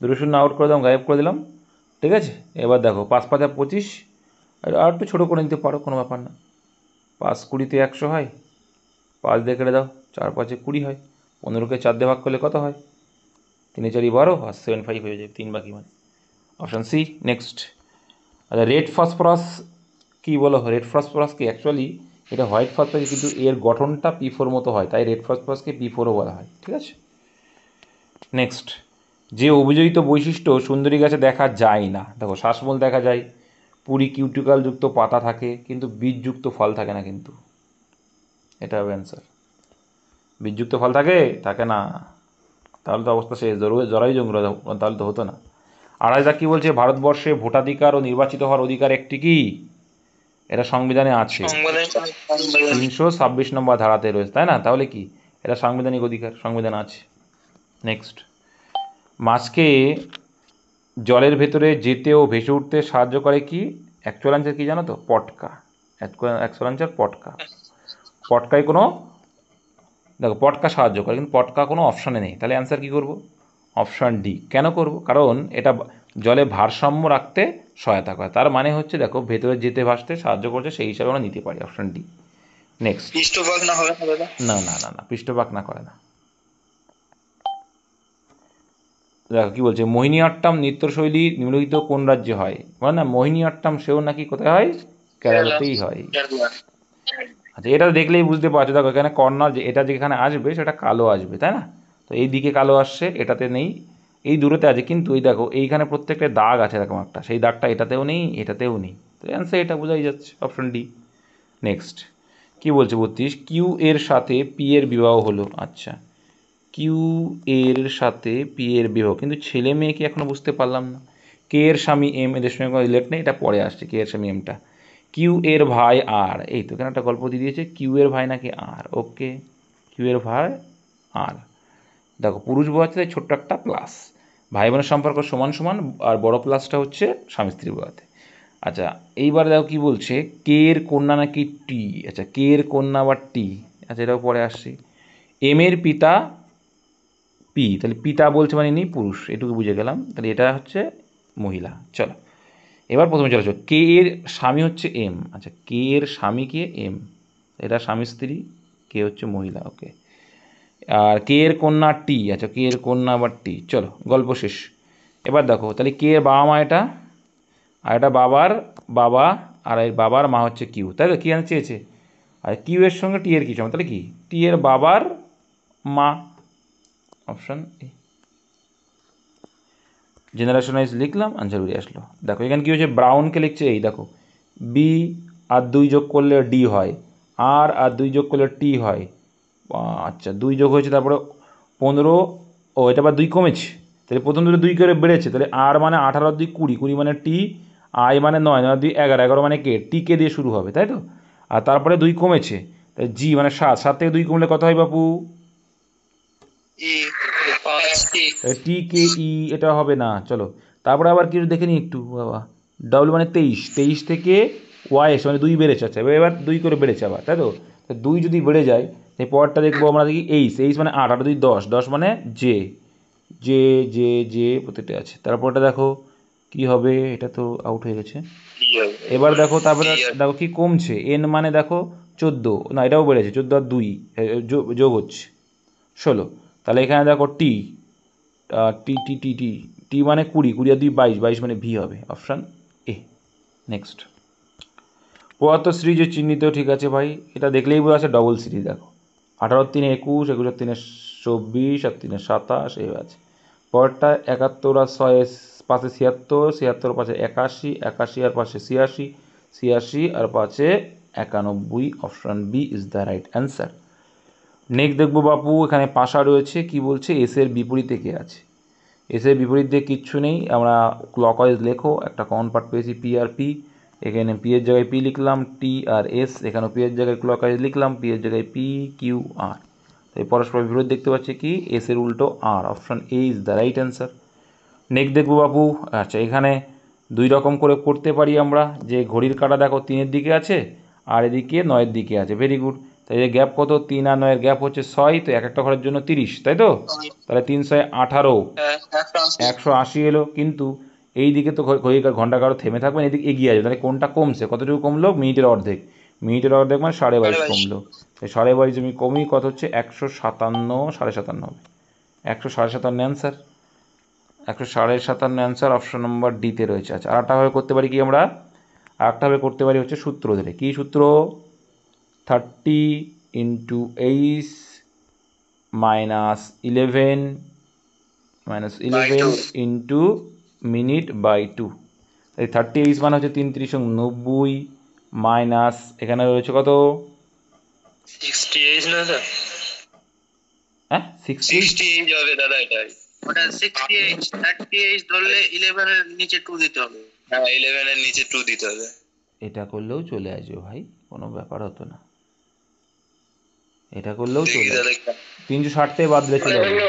2 শূন্য আউট করে দিলাম, গায়েব করে দিলাম, ঠিক আছে। এবার দেখো 5 5 25, আর একটু ছোটো করে নিতে পারো, কোনো ব্যাপার না। 5 20-তে 100 হয়, 5 দিয়ে কেটে দাও, 4 5 20 হয়, 15কে 4 দিয়ে ভাগ করলে কত হয়? 3 4 12, আর 7 5 হয়ে যায়, 3 বাকি মানে অপশান সি। নেক্সট, আচ্ছা রেড ফসফরাস কী বলো? রেড ফসফরাস কি অ্যাকচুয়ালি এটা হোয়াইট ফসফরাস, কিন্তু এর গঠনটা P4 মতো হয়, তাই রেড ফসফরাসকে P4ও বলা হয়, ঠিক আছে। নেক্সট, যে অভিযোজিত বৈশিষ্ট্য সুন্দরী গাছে দেখা যায় না, দেখো শ্বাসমূল দেখা যায়, পুরি কিউটিকালযুক্ত পাতা থাকে, কিন্তু বীজযুক্ত ফল থাকে না, কিন্তু এটা হবে অ্যান্সার। বীজযুক্ত ফল থাকে থাকে না, তাহলে তো অবস্থা শেষ, জরাই জঙ্গল, তাহলে তো হতো না। আড়াইদা কী বলছে? ভারতবর্ষে ভোটাধিকার ও নির্বাচিত হওয়ার অধিকার একটি কি, এটা সংবিধানে আছে, 326 নম্বর ধারাতে রয়েছে, তাই না? তাহলে কি এটা সাংবিধানিক অধিকার, সংবিধান আছে। নেক্সট, মাছকে জলের ভেতরে যেতে ও ভেসে উঠতে সাহায্য করে কি? অ্যাকচুয়াল অ্যান্সার কী জানো তো? পটকা। অ্যাকচুয়াল অ্যান্সার পটকা। পটকায় কোনো, দেখো পটকা সাহায্য করে, কিন্তু পটকা কোনো অপশানে নেই, তাহলে অ্যান্সার কী করবো? Option D. কেন করব? কারণ এটা জলে ভারসাম্য রাখতে সহায়তা করে, তার মানে হচ্ছে দেখো ভেতরে যেতে ভাসতে সাহায্য করছে, সেই হিসাবে আমরা নিতে পারি, অপশান ডি। নেক্সট, পৃষ্ঠভাগ না হবে না, না না না না, পৃষ্ঠভাগ না করে না। দেখো কী বলছে, মোহিনীআট্টাম নৃত্যশৈলী নিম্নলিখিত কোন রাজ্যে হয়? বলে না মোহিনীআট্টাম, সেও নাকি কোথায় হয়? কেরালাতেই হয়। আচ্ছা এটা দেখলেই বুঝতে পারছো, দেখো এখানে কর্নার, যে এটা যেখানে আসবে সেটা কালো আসবে, তাই না? তো এই দিকে কালো আসছে, এটাতে নেই, এই দূরতে আছে, কিন্তু এই দেখো এইখানে প্রত্যেকটা দাগ আছে এরকম একটা, সেই দাগটা এটাতেও নেই এটাতেও নেই, তো অ্যান্সার এটা বোঝাই যাচ্ছে, অপশন ডি। নেক্সট কি বলছে 32, কিউ এর সাথে পি এর বিবাহ হলো। আচ্ছা, কিউ এর সাথে পি এর বিবাহ, কিন্তু ছেলে মেয়ে কি এখনো বুঝতে পারলাম না। কে এর স্বামী এম, এদের সঙ্গে কোনো রিলেট নেই, এটা পরে আসছে কে এর স্বামী এমটা। কিউ এর ভাই আর, এই তো এখানে একটা গল্প দিয়ে দিয়েছে, কিউ এর ভাই নাকি আর, ওকে কিউ এর ভাই আর। দেখো পুরুষ বোঝাচ্ছে তাই ছোট্ট একটা প্লাস, ভাই বোনের সম্পর্ক সমান সমান, আর বড় প্লাসটা হচ্ছে স্বামী স্ত্রী বোঝাতে। আচ্ছা এইবার দেখো কি বলছে, কে এর কন্যা নাকি টি। আচ্ছা কে এর কন্যা বা টি, আচ্ছা এটাও পরে আসছি। এম এর পিতা পি, তাহলে পিতা বলছে মানে ইনি পুরুষ, এটুকু বুঝে গেলাম, তাহলে এটা হচ্ছে মহিলা। চলো এবার প্রথমে চলে আসো, কে এর স্বামী হচ্ছে এম। আচ্ছা কে এর স্বামী কে এম, এটা স্বামী স্ত্রী, কে হচ্ছে মহিলা, ওকে। আর কে এর কন্যা টি, আচ্ছা কে এর কন্যা বা টি, চলো গল্প শেষ। এবার দেখো তাহলে কে এর বাবা মা এটা, আর এটা বাবার বাবা, আর এর বাবার মা হচ্ছে কিউ, তাই তো কি আনতে চেয়েছে। আর কিউ এর সঙ্গে টি এর কি সমান, তাহলে কি টি এর বাবার মা, অপশন এ। জেনারেশন ওয়াইজ লিখলাম, আনসার বেরিয়ে আসলো। দেখো এখানে কী হচ্ছে, ব্রাউনকে লিখছে এই দেখো, বি আর 2 যোগ করলে ডি হয়, আর 2 যোগ করলে টি হয়। আচ্ছা 2 যোগ হয়েছে, তারপরে 15, ও এটা আবার 2 কমেছে, তাহলে প্রথম দুটো 2 করে বেড়েছে, তাহলে আর মানে 18 2 20, 20 মানে টি, আই মানে 9, 9 2 11, 11 মানে কে, টি কে দিয়ে শুরু হবে, তাই তো। আর তারপরে 2 কমেছে, তাই জি মানে 7, 7 থেকে 2 কমলে কত হয় বাপু, টি কে ই, এটা হবে না। চলো তারপরে আবার কিছু দেখে নিই একটু, বাবা ডাবল মানে 23, 23 থেকে ওয়াই এসে মানে 2 বেড়েছে, আচ্ছা এবার 2 করে বেড়েছে আবার, তাই তো। 2 যদি বেড়ে যায় তাই পরেরটা দেখবো আমরা, দেখি 8 মানে 8, 8 2 10, 10 মানে জে, জে জে জে প্রত্যেকটা আছে। তারপরটা দেখো কি হবে, এটা তো আউট হয়ে গেছে। এবার দেখো তারপরে দেখো কি কমছে, এন মানে দেখো 14, না এটাও বেড়েছে 14 আর 2 যোগ হচ্ছে 16, তাহলে এখানে দেখো টি, টি টি টি টি টি মানে 20, 20 আর 2 22, 22 মানে ভি হবে, অপশান এ। নেক্সট 72 সিরিজে চিহ্নিত, ঠিক আছে ভাই, এটা দেখলেই বোঝা আছে ডবল সিরিজ। দেখো 18 3 21, 21 3 24, আর 3 27, এই আছে। পরেরটা 71 আর 6 5 76, 76 5 81, 81 আর 5 86, 86 আর 5 91, option B is the right answer. Next দেখবো বাপু, এখানে পাশা রয়েছে, কি বলছে এস এর বিপরীতে কে আছে। এস এর বিপরীত দিয়ে কিচ্ছু নেই, আমরা ক্লকওয়াইজ লেখো, একটা কমন পার্ট পেয়েছি পি আর পি, এখানে পি এর জায়গায় পি লিখলাম, টি আর এস, এখানেও পি এর জায়গায় ক্লকওয়াইজ লিখলাম, পি এর জায়গায় পি কিউ আর, তাই পরস্পর বিপরীত দেখতে পাচ্ছি কি এস এর উল্টো আর, option A is the right answer. Next দেখবো বাবু, আচ্ছা এখানে 2 রকম করে করতে পারি আমরা, যে ঘড়ির কাঁটা দেখো 3-এর দিকে আছে, আর এদিকে 9-এর দিকে আছে, ভেরি গুড। তাই এর গ্যাপ কত, 3 আর 9-এর গ্যাপ হচ্ছে 6, তো এক একটা ঘরের জন্য 30, তাই তো। তাহলে 3 6 18, 180 এলো, কিন্তু এই দিকে তো ঘড়ির ঘন্টা কারো থেমে থাকবে না, এদিকে এগিয়ে আসবে, তাহলে কোনটা কমছে, কতটুকু কমলো, মিনিটের অর্ধেক, মিনিটের অর্ধেক মানে 22.5 কমলো, তাই 22.5 আমি কমই কত হচ্ছে 157, 57.5 হবে, 157 অ্যান্সার, 157 অ্যান্সার, অপশন নম্বর ডিতে রয়েছে। আচ্ছা আর একটাভাবে করতে পারি কি আমরা, আর একটাভাবে করতে পারি হচ্ছে সূত্র ধরে, কী সূত্র, 30 into 8 minus 11 into minute by 2, এই 38 মানে হচ্ছে 3×90, মাইনাস এখানে রয়েছে কত, 68 না স্যার, হ্যাঁ 68 হবে দাদা, এটাই ওটা 68, 38 ধরলে 11 এর নিচে 2 দিতে হবে। হ্যাঁ 11 এর নিচে 2 দিতে হবে। এটা করলেও চলে আসবে ভাই, কোনো ব্যাপার হতো না, এটা করলেও চলে আসবে, 360 থেকে বাদ দিলে চলে আসবে,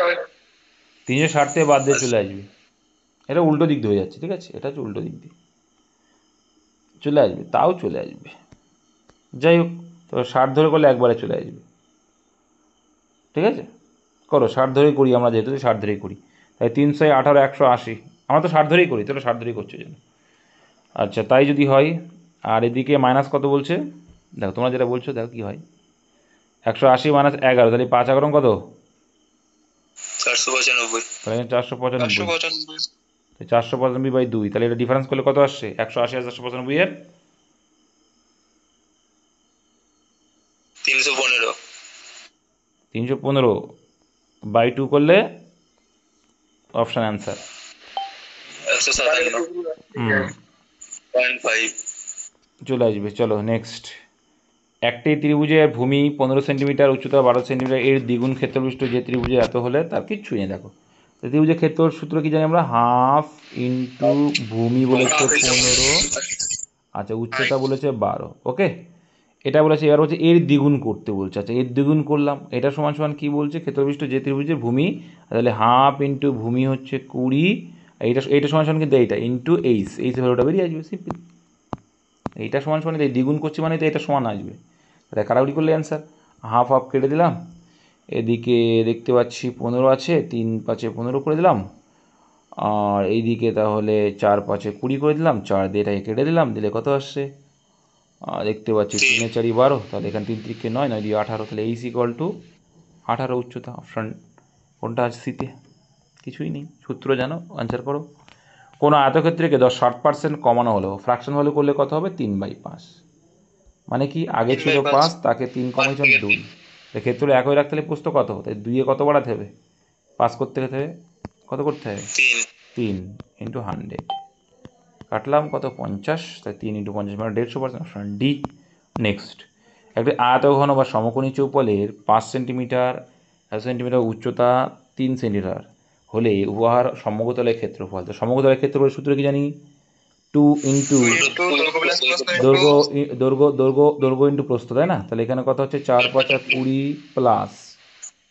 360 থেকে বাদ দিয়ে চলে আসবে, এটা উল্টো দিক দিয়ে হয়ে যাচ্ছে, ঠিক আছে, এটা হচ্ছে উল্টো দিক দিয়ে চলে আসবে, তাও চলে আসবে, যাই হোক, তো 60 ধরে করলে একবারে চলে আসবে, ঠিক আছে, করো 60 ধরেই করি আমরা, যেহেতু 60 ধরেই করি, তাই 318, 180, আমরা তো 60 ধরেই করি, তোরা 60 ধরেই করছো জন্য। আচ্ছা তাই যদি হয়, আর এদিকে মাইনাস কত বলছে, দেখো তোমরা যেটা বলছো দেখো কী হয়, 180 মাইনাস 11, তাহলে 5 11 কত, 495, তাহলে 495, 495/2, তাহলে এটা ডিফারেন্স করলে কত আসছে, 180 আর 495 এর 315, 315/2 করলে অপশন অ্যান্সার 157.5 চলে আসবে। চলো নেক্সট। একটি ত্রিভুজের ভূমি 15 সেন্টিমিটার, উচ্চতা 12 সেন্টিমিটার, এর দ্বিগুণ ক্ষেত্রবিষ্ট যে ত্রিভুজে এত হলে তার কিচ্ছুই নেই। দেখো ত্রিভুজের ক্ষেত্র সূত্র কি জানি আমরা, হাফ ইন্টু ভূমি বলেছে 15, আচ্ছা উচ্চতা বলেছে 12, ওকে এটা বলেছে। এবার বলছে এর দ্বিগুণ করতে বলছে, আচ্ছা এর দ্বিগুণ করলাম, এটা সমান সমান কী বলছে, ক্ষেত্রবিষ্ট যে ত্রিভুজের ভূমি, তাহলে হাফ ইন্টু ভূমি হচ্ছে 20, এইটা সমান সমান কিন্তু এইটা ইন্টু এইচ ভ্যালুটা বেরিয়ে আসবে, সিম্পল। এইটা সমান সমান এই দ্বিগুণ করছি মানে তো এটা সমান আসবে, তাহলে কাটাকুটি করলে অ্যান্সার। হাফ হাফ কেটে দিলাম, এদিকে দেখতে পাচ্ছি 15 আছে, 3 5 15 করে দিলাম, আর এইদিকে তাহলে 4 5 20 করে দিলাম, 4 দিয়ে এটাকে কেটে দিলাম, দিলে কত আসছে, দেখতে পাচ্ছি 3 4 12, তাহলে এখানে 3 3 9, 9 দিয়ে 18, তাহলে এইচ ইকুয়াল টু 18 উচ্চতা। অপশান কোনটা আছে সিতে, কিছুই নেই, সূত্র জানো, আনসার করো। কোনো আয়তক্ষেত্রকে 60% কমানো হলো, ফ্র্যাকশন ভ্যালু করলে কত হবে, 3/5, মানে কি আগে ছিল 5, তাকে 3 কমিয়েছেন 2, ক্ষেত্র একই রাখতে হলে প্রস্থ কত, তাই 2-এ কত বাড়াতে হবে, 5 করতে হবে, কত করতে হবে, 3 ইন্টু 100, কাটলাম কত 50, তাই 3 ইন্টু 50 মানে 150%, অপশন ডি। নেক্সট। একটি আয়তঘন বা সমকোণী চৌপলের 5 সেন্টিমিটার উচ্চতা 3 সেন্টিমিটার হলে উহার সমগ্রতলের ক্ষেত্রফল, তো সমগ্রতলের ক্ষেত্রফলের সূত্র কি জানি, 2 ইন্টু দৈর্ঘ্য ইন্টু প্রস্থ, তাই না, তাহলে এখানে কত হচ্ছে 4 5 20 প্লাস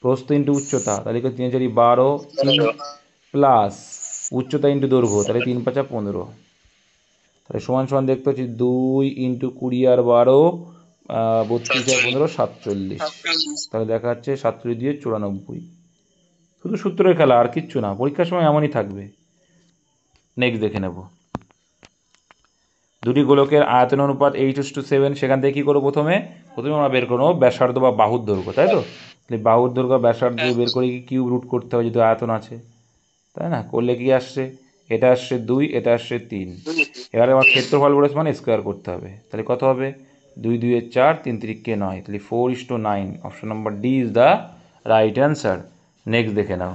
প্রস্থ ইন্টু উচ্চতা, তাহলে 3 4 12, 3 প্লাস উচ্চতা ইন্টু দৈর্ঘ্য, তাহলে 3 5 15, তাহলে সমান সমান দেখতে হচ্ছে 2 ইন্টু 20 আর 12, 32 আর 15 47, তাহলে দেখা যাচ্ছে 47 দিয়ে 94, শুধু সূত্রের খেলা আর কিচ্ছু না, পরীক্ষার সময় এমনই থাকবে। নেক্সট দেখে নেব। দুটি গোলকের আয়তন অনুপাত 8:7, সেখান থেকে কী করবো, প্রথমে আমরা বের করবো ব্যাসার্ধ বা বাহুর দৈর্ঘ্য, তাই তো, তাহলে বাহুর দৈর্ঘ্য ব্যাসার্ধ বের করে কিউব রুট করতে হবে যেহেতু আয়তন আছে, তাই না, করলে কি আসছে, এটা আসছে 2, এটা আসছে 3, এবারে আমার ক্ষেত্রফল বলেছে মানে স্কোয়ার করতে হবে, তাহলে কত হবে, 2 2 4, 3 3 9, তাহলে 4:9, option number D is the right answer. Next দেখে নাও।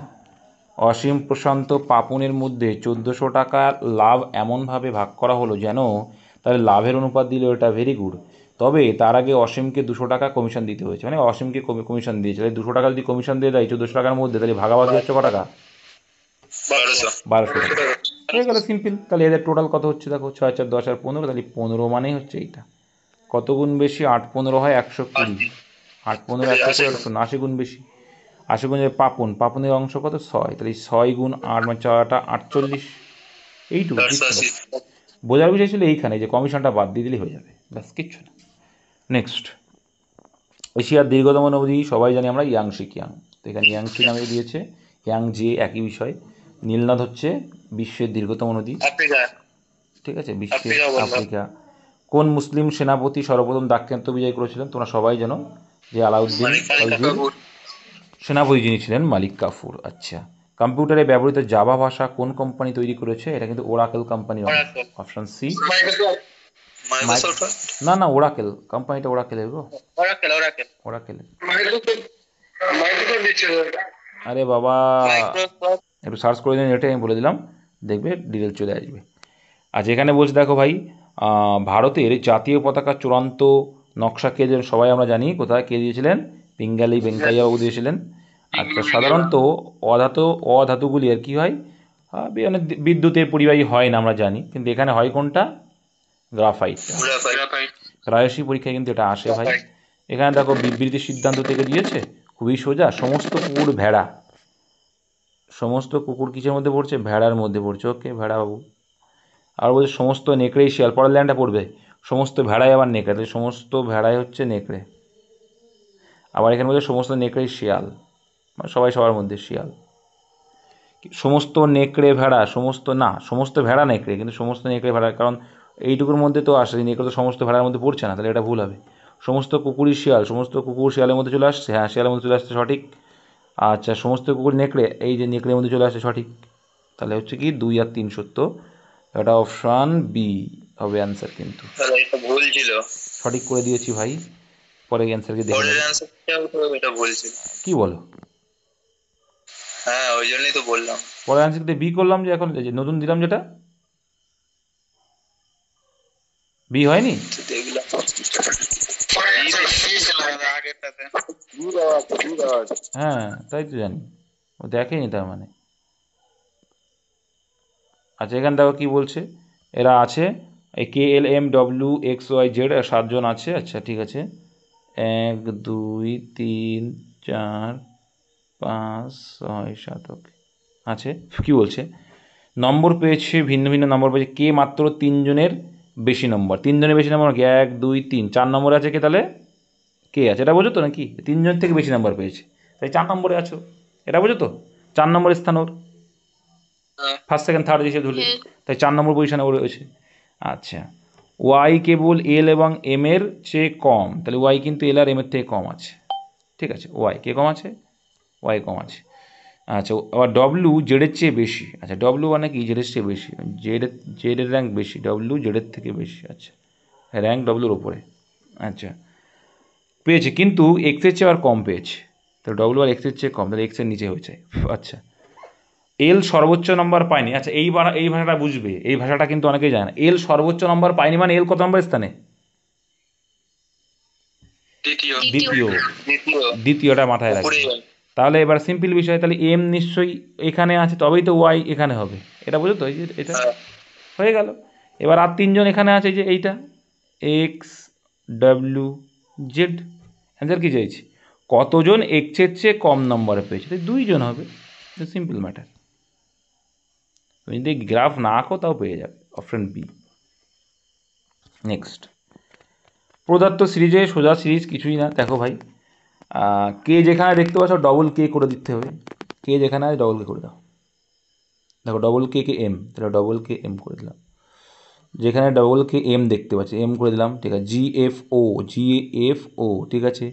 অসীম প্রশান্ত পাপনের মধ্যে 1400 টাকার লাভ এমনভাবে ভাগ করা হলো যেন তাহলে লাভের অনুপাত দিল, এটা ভেরি গুড, তবে তার আগে অসীমকে 200 টাকা কমিশন দিতে হয়েছে, মানে অসীমকে কমিশন দিয়েছে, তাহলে 200 টাকা যদি কমিশন দিয়ে দেয় 1400 টাকার মধ্যে, তাহলে ভাগাভাগি হচ্ছে ক টাকা, 1200 টাকা, হয়ে গেল সিম্পল। তাহলে এদের টোটাল কত হচ্ছে দেখো, 6 4 10 আর 15, তাহলে 15 মানেই হচ্ছে এইটা, কত গুণ বেশি, 8 15 হয় 120, 8 15 120, 180 গুণ বেশি, 80 গুণ পাপনের অংশ কত 6, তাহলে 6 গুণ 8 মানে 4 48, এইটুকু কিচ্ছু না, বোঝার বিষয় ছিল এইখানে যে কমিশনটা বাদ দিয়ে দিলেই হয়ে যাবে, ব্যাস কিচ্ছু না। নেক্সট। এশিয়ার দীর্ঘতম নদী সবাই জানি আমরা ইয়াংশি কিয়াং, তো এখানে ইয়াংশি নামে দিয়েছে, ইয়াংজি একই বিষয়। নীলনদ হচ্ছে বিশ্বের দীর্ঘতম নদী, ঠিক আছে, বিশ্বের আফ্রিকা। কোন মুসলিম সেনাপতি সর্বপ্রথম দাক্ষিণাত্য বিজয় করেছিলেন, তোমরা সবাই জানো যে আলাউদ্দিন খলজির সেনাপতি যিনি ছিলেন মালিক কাফুর। আচ্ছা, কম্পিউটারে ব্যবহৃত জাভা ভাষা কোন কোম্পানি তৈরি করেছে, এটা কিন্তু ওরাকেল কোম্পানির অংশ, অপশন সি। না না, ওরাকেল কোম্পানিটা, ওরাকেলের গো, ওরাকেল। আরে বাবা একটু সার্চ করে দিন, এটাই আমি বলে দিলাম, দেখবে ডিটেল চলে আসবে। আচ্ছা এখানে বলছে দেখো ভাই, ভারতের জাতীয় পতাকার চূড়ান্ত নকশা কে, সবাই আমরা জানি কোথায় কে দিয়েছিলেন, পিঙ্গালি ভেঙ্কাইয়া বাবু দিয়েছিলেন। আচ্ছা সাধারণত অধাতুগুলি আর কি হয়, মানে বিদ্যুতের পরিবাহী হয় না আমরা জানি, কিন্তু এখানে হয় কোনটা, গ্রাফাইট। প্রায়শই পরীক্ষায় কিন্তু এটা আসে ভাই। এখানে দেখো বিবৃতির সিদ্ধান্ত থেকে দিয়েছে, খুবই সোজা, সমস্ত কুকুর কিসের মধ্যে পড়ছে, ভেড়ার মধ্যে পড়ছে, ওকে ভেড়া বাবু। আর বলছে সমস্ত নেকড়েই শিয়াল, পরের লাইনটা পড়বে, সমস্ত ভেড়াই আবার নেকড়ে, তাহলে সমস্ত ভেড়াই হচ্ছে নেকড়ে, আবার এখানে বলছে সমস্ত নেকড়েই শিয়াল, মানে সবাই সবার মধ্যে শিয়াল। সমস্ত নেকড়ে ভেড়া, সমস্ত ভেড়া নেকড়ে, কিন্তু সমস্ত নেকড়ে ভেড়া, কারণ এইটুকুর মধ্যে তো আসে, নেকড়ে তো সমস্ত ভেড়ার মধ্যে পড়ছে না, তাহলে এটা ভুল হবে। সমস্ত কুকুরই শিয়াল, সমস্ত কুকুর শিয়ালের মধ্যে চলে আসছে, হ্যাঁ শিয়ালের মধ্যে চলে আসছে সঠিক। আচ্ছা সমস্ত কুকুর নেকড়ে, এই যে নেকড়ের মধ্যে চলে আসছে সঠিক, তাহলে হচ্ছে কি 2 আর 3 সত্য, এটা অপশান বি হবে অ্যান্সার, কিন্তু ভুল ছিল, সঠিক করে দিয়েছি ভাই, পরে অ্যান্সারকে দেখে নেব। কি বলো, হ্যাঁ ওই জন্যই তো বললাম। পরে অ্যান্সার দিয়ে বি করলাম, যে এখন এই যে নতুন দিলাম যেটা বি হয়নি। তো দেখলাম আগেরটাতে হ্যাঁ তাই তো জানি, ও দেখেনি তার মানে। আচ্ছা এখানে দেখো কি বলছে, এরা আছে এই K L M W X Y Z, 7 জন আছে। আচ্ছা ঠিক আছে, 1 2 3 4 5 6 7 ওকে আছে। কি বলছে, নম্বর পেয়েছে ভিন্ন ভিন্ন নম্বর পেয়েছে, কে মাত্র 3 জনের বেশি নম্বর, 3 জনের বেশি নম্বর কি 1 2 3, 4 নম্বরে আছে কে, তাহলে কে আছে, এটা বোঝো তো নাকি, 3 জন থেকে বেশি নাম্বার পেয়েছে তাই 4 নম্বরে আছো, এটা বোঝো তো, 4 নম্বরের স্থান ওর, ফার্স্ট সেকেন্ড থার্ড হিসেবে ধরলে, তাই 4 নম্বর পজিশনে ও রয়েছে। আচ্ছা ওয়াই কেবল এল এবং এম এর চেয়ে কম, তাহলে ওয়াই কিন্তু এল আর এম এর থেকে কম আছে, ঠিক আছে, ওয়াই কে কম আছে, ওয়াই কম আছে। আচ্ছা আবার ডব্লিউ জেডের চেয়ে বেশি, আচ্ছা ডব্লিউ মানে কি জেডের চেয়ে বেশি, জেডের র্যাঙ্ক বেশি, ডব্লিউ জেডের থেকে বেশি, আচ্ছা র্যাঙ্ক ডব্লিউর ওপরে। আচ্ছা পেয়েছে কিন্তু এক্সের চেয়ে আর কম পেয়েছে, তো ডব্লিউ আর এক্সের চেয়ে কম, তাহলে এক্সের নিচে হয়েছে। আচ্ছা এল সর্বোচ্চ নম্বর পায়নি, আচ্ছা এই ভাষাটা বুঝবে, এই ভাষাটা কিন্তু অনেকেই জানে না, এল সর্বোচ্চ নম্বর পায়নি মানে এল কত নম্বর স্থানে, দ্বিতীয়, দ্বিতীয়টা মাথায় রাখবে। তাহলে এবার সিম্পল বিষয়, তাহলে এম নিশ্চয়ই এখানে আছে তবেই তো ওয়াই এখানে হবে, এটা বুঝো তো, এই যে এটা হয়ে গেল। এবার আর 3 জন এখানে আছে, যে এইটা এক্স ডাব্লিউ জেড, অ্যান্সার কী চাইছি, কতজন এক্সের চেয়ে কম নম্বরে পেয়েছে, তাই 2 জন হবে, সিম্পল ম্যাটার। তুমি যদি গ্রাফ না আঁকো তাও পেয়ে যাবে, অপশন বি। নেক্সট, প্রদত্ত সিরিজে সোজা সিরিজ কিছুই না, দেখো ভাই কে যেখানে দেখতে পাচ্ছ ডবল কে করে দিতে হবে, কে যেখানে আছে ডবল কে করে দাও, দেখো ডবল কে কে এম, তাহলে ডবল কে এম করে দিলাম, যেখানে ডবল কে এম দেখতে পাচ্ছি এম করে দিলাম, ঠিক আছে, জি এফ ও, জি এফ ও, ঠিক আছে,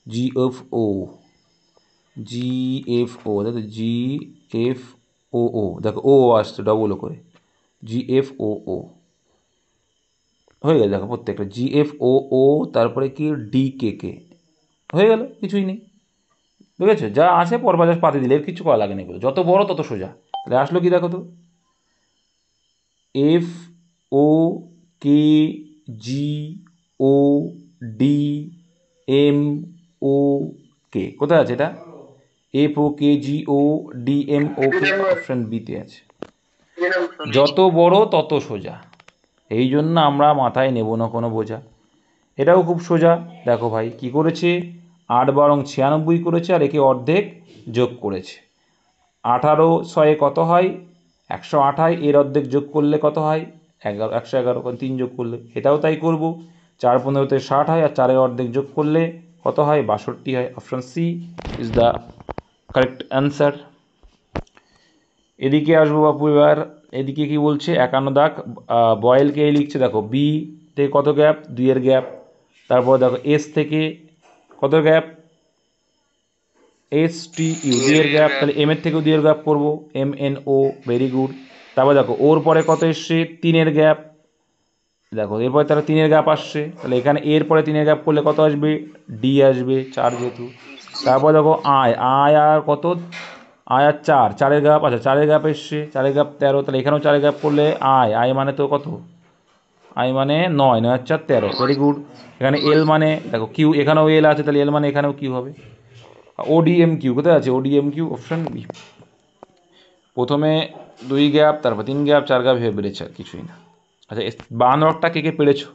জি এফ ও, জি এফ ও, দেখো জি এফ ও ও, দেখো ও আসছে ডবল ও করে, জি এফ ও ও হয়ে গেছে, দেখো প্রত্যেকটা জি এফ ও ও, তারপরে কি ডি কে কে, হয়ে গেল, কিছুই নেই, বুঝেছো, যা আছে পরপর জাস্ট পাতি দিলে, এর কিছু করা লাগে না, এগুলো যত বড় তত সোজা। তাহলে আসলো কি দেখো তো, এফ ও কে জি ও ডি এম ও কে, কোথায় আছে এটা, এফ ও কে জি ও ডি এম ও কে, অপশন বিতে আছে, যত বড় তত সোজা, এই জন্য আমরা মাথায় নেব না কোনো বোঝা। এটাও খুব সোজা, দেখো ভাই কি করেছে, 8 × 96 করেছে, আর একে অর্ধেক যোগ করেছে, 18 কত হয় 128, এর অর্ধেক যোগ করলে কত হয় 111, 3 যোগ করলে, এটাও তাই করব, 4×15 60 হয়, আর 4-এর অর্ধেক যোগ করলে কত হয় 62 হয়, option C is the correct answer. এদিকে আসবো বাপু এবার, এদিকে কি বলছে 51 দাগ, বয়েলকে লিখছে, দেখো বি থেকে কত গ্যাপ 2-এর গ্যাপ, তারপর দেখো এস থেকে কত গ্যাপ এস টি ইউ, 2-এর গ্যাপ, তাহলে এম এর থেকেও 2-এর গ্যাপ করবো, M N O, very good. তারপর দেখো ওর পরে কত এসছে 3-এর গ্যাপ, দেখো এরপরে তারা 3-এর গ্যাপ আসছে, তাহলে এখানে এর পরে 3-এর গ্যাপ করলে কত আসবে ডি আসবে, 4 যেহেতু। তারপর দেখো আয় আয় আর কত, আয় আর 4, 4-এর গ্যাপ, আচ্ছা 4-এর গ্যাপ এসছে, 4-এর গ্যাপ 13, তাহলে এখানেও 4-এর গ্যাপ করলে আয় আয় মানে তো কত, আয় মানে 9, 9 আর 4 13, ভেরি গুড। এখানে এল মানে দেখো কিউ, এখানেও এল আছে, তাহলে এল মানে এখানেও কিউ হবে, ওডিএম কিউ কোথায় আছে, ওডিএম কিউ অপশন বি। প্রথমে 2 গ্যাপ, তারপর 3 গ্যাপ, 4 গ্যাপ ভেবে বেড়েছে, আর কিছুই না। আচ্ছা 52টা কে কে পেরেছো,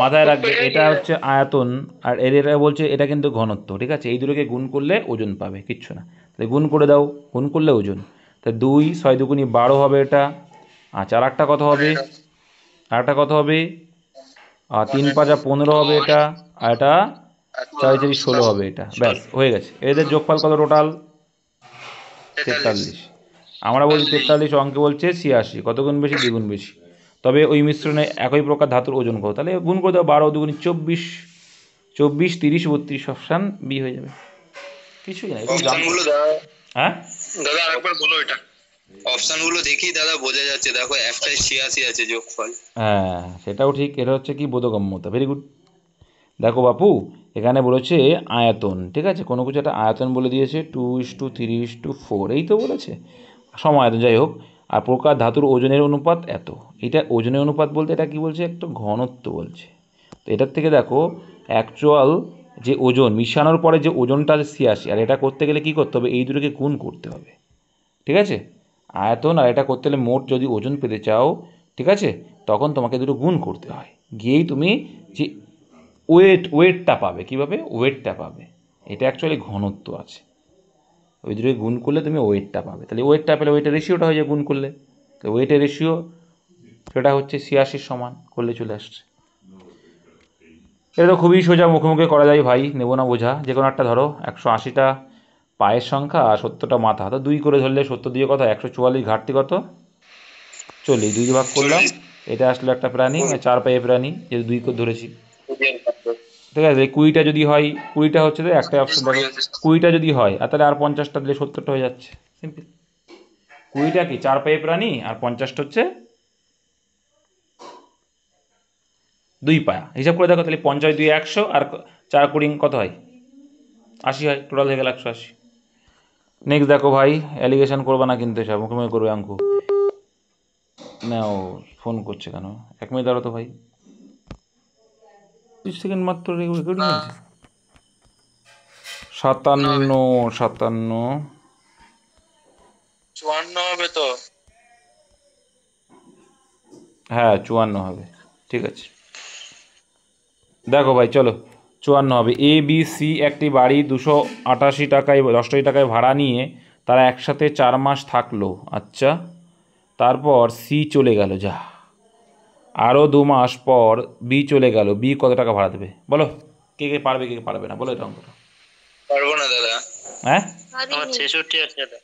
মাথায় রাখবে এটা হচ্ছে আয়তন, আর এর এটা বলছে এটা কিন্তু ঘনত্ব, ঠিক আছে, এই দুটোকে গুণ করলে ওজন পাবে, কিচ্ছু না, তাহলে গুণ করে দাও, গুণ করলে ওজন, তাহলে 2 6 2 12 হবে এটা। আচ্ছা আর একটা কত হবে, আর একটা কত হবে, 3 5 15 হবে এটা, আর এটা 4 4 16 হবে এটা, ব্যাস হয়ে গেছে, এদের যোগফল কত টোটাল 43। আমরা বলছি 43, অঙ্কে বলছে 86, কত গুণ বেশি, দ্বিগুণ বেশি, তবে ওই মিশ্রণে একই প্রকার ধাতুর ওজন কত, তাহলে গুণ করে দাও 12 2 24, 24 30 32, অপশান বি হয়ে যাবে, কিছুই না, একটু অপশনগুলো হ্যাঁ দাদা আরেকবার বলো এটা, অপশনগুলো দেখি দাদা বোঝা যাচ্ছে, দেখো একটাই 86 আছে যোগফল। হ্যাঁ সেটাও ঠিক, এটা হচ্ছে কি বোধগম্যতা, ভেরি গুড। দেখো বাপু এখানে বলেছে আয়তন, ঠিক আছে, কোনো কিছু একটা আয়তন বলে দিয়েছে 2:3:4, এই তো বলেছে সমায়তন, যাই হোক। আর প্রকার ধাতুর ওজনের অনুপাত এত, এটা ওজনের অনুপাত বলতে এটা কি বলছে, একটা ঘনত্ব বলছে। তো এটার থেকে দেখো অ্যাকচুয়াল যে ওজন মিশানোর পরে যে ওজনটা আসে, আর এটা করতে গেলে কী করতে হবে, এই দুটোকে গুণ করতে হবে, ঠিক আছে। আয়তন আর এটা করতে হলে মোট যদি ওজন পেতে চাও, ঠিক আছে, তখন তোমাকে দুটো গুণ করতে হয়, গিয়েই তুমি যে ওয়েটটা পাবে। কীভাবে ওয়েটটা পাবে, এটা অ্যাকচুয়ালি ঘনত্ব আছে, ওই দুটোকে গুণ করলে তুমি ওয়েটটা পাবে। তাহলে ওয়েটটা পেলে ওয়েটের রেশিওটা হয়ে যায় গুণ করলে, তো ওয়েটের রেশিও সেটা হচ্ছে 86 সমান করলে চলে আসছে। এটা তো খুবই সোজা, মুখে মুখে করা যায় ভাই, নেবো না বোঝা। যে কোনো একটা ধরো, 180টা পায়ের সংখ্যা আর 70টা মাথা, তো 2 করে ধরলে 70 দিয়ে কত, 144, ঘাটতি কত 40, 2 ভাগ করলাম, এটা আসলো একটা প্রাণী, 4 পায়ে প্রাণী, যেহেতু 2 করে ধরেছি, ঠিক আছে। 20টা যদি হয়, 20টা হচ্ছে তো একটা অপশন দেখো, 20টা যদি হয় আর তাহলে আর 50টা দিলে 70টা হয়ে যাচ্ছে, সিম্পল। 20টা কি 4 পায়ে প্রাণী আর 50টা হচ্ছে 2 পায়া, হিসাব করে দেখো তাহলে 50 2 100 আর 4 কুড়ি কত হয়, 80 হয়, টোটাল হয়ে গেল 180। নেক্সট দেখো ভাই, অ্যালিগেশন করবে না কিন্তু, এসব মুখে মুখে করবে অঙ্ক। না ও ফোন করছে কেন, 1 মিনিট দাঁড়ো তো ভাই, 30 সেকেন্ড মাত্র রেকর্ডিং হয়েছে। 57 54 হবে তো, হ্যাঁ 54 হবে, ঠিক আছে। দেখো ভাই চলো, 54 হবে। ABC একটি বাড়ি 288 টাকায় 10 টাকায় ভাড়া নিয়ে তারা একসাথে 4 মাস থাকলো, আচ্ছা। তারপর সি চলে গেল, যা আরও 2 মাস পর বি চলে গেল, বি কত টাকা ভাড়া দেবে বলো, কে কে পারবে কে কে পারবে না, বলো এটা অঙ্কটা। পারবো না দাদা, হ্যাঁ আমার 66 আছে দাদা,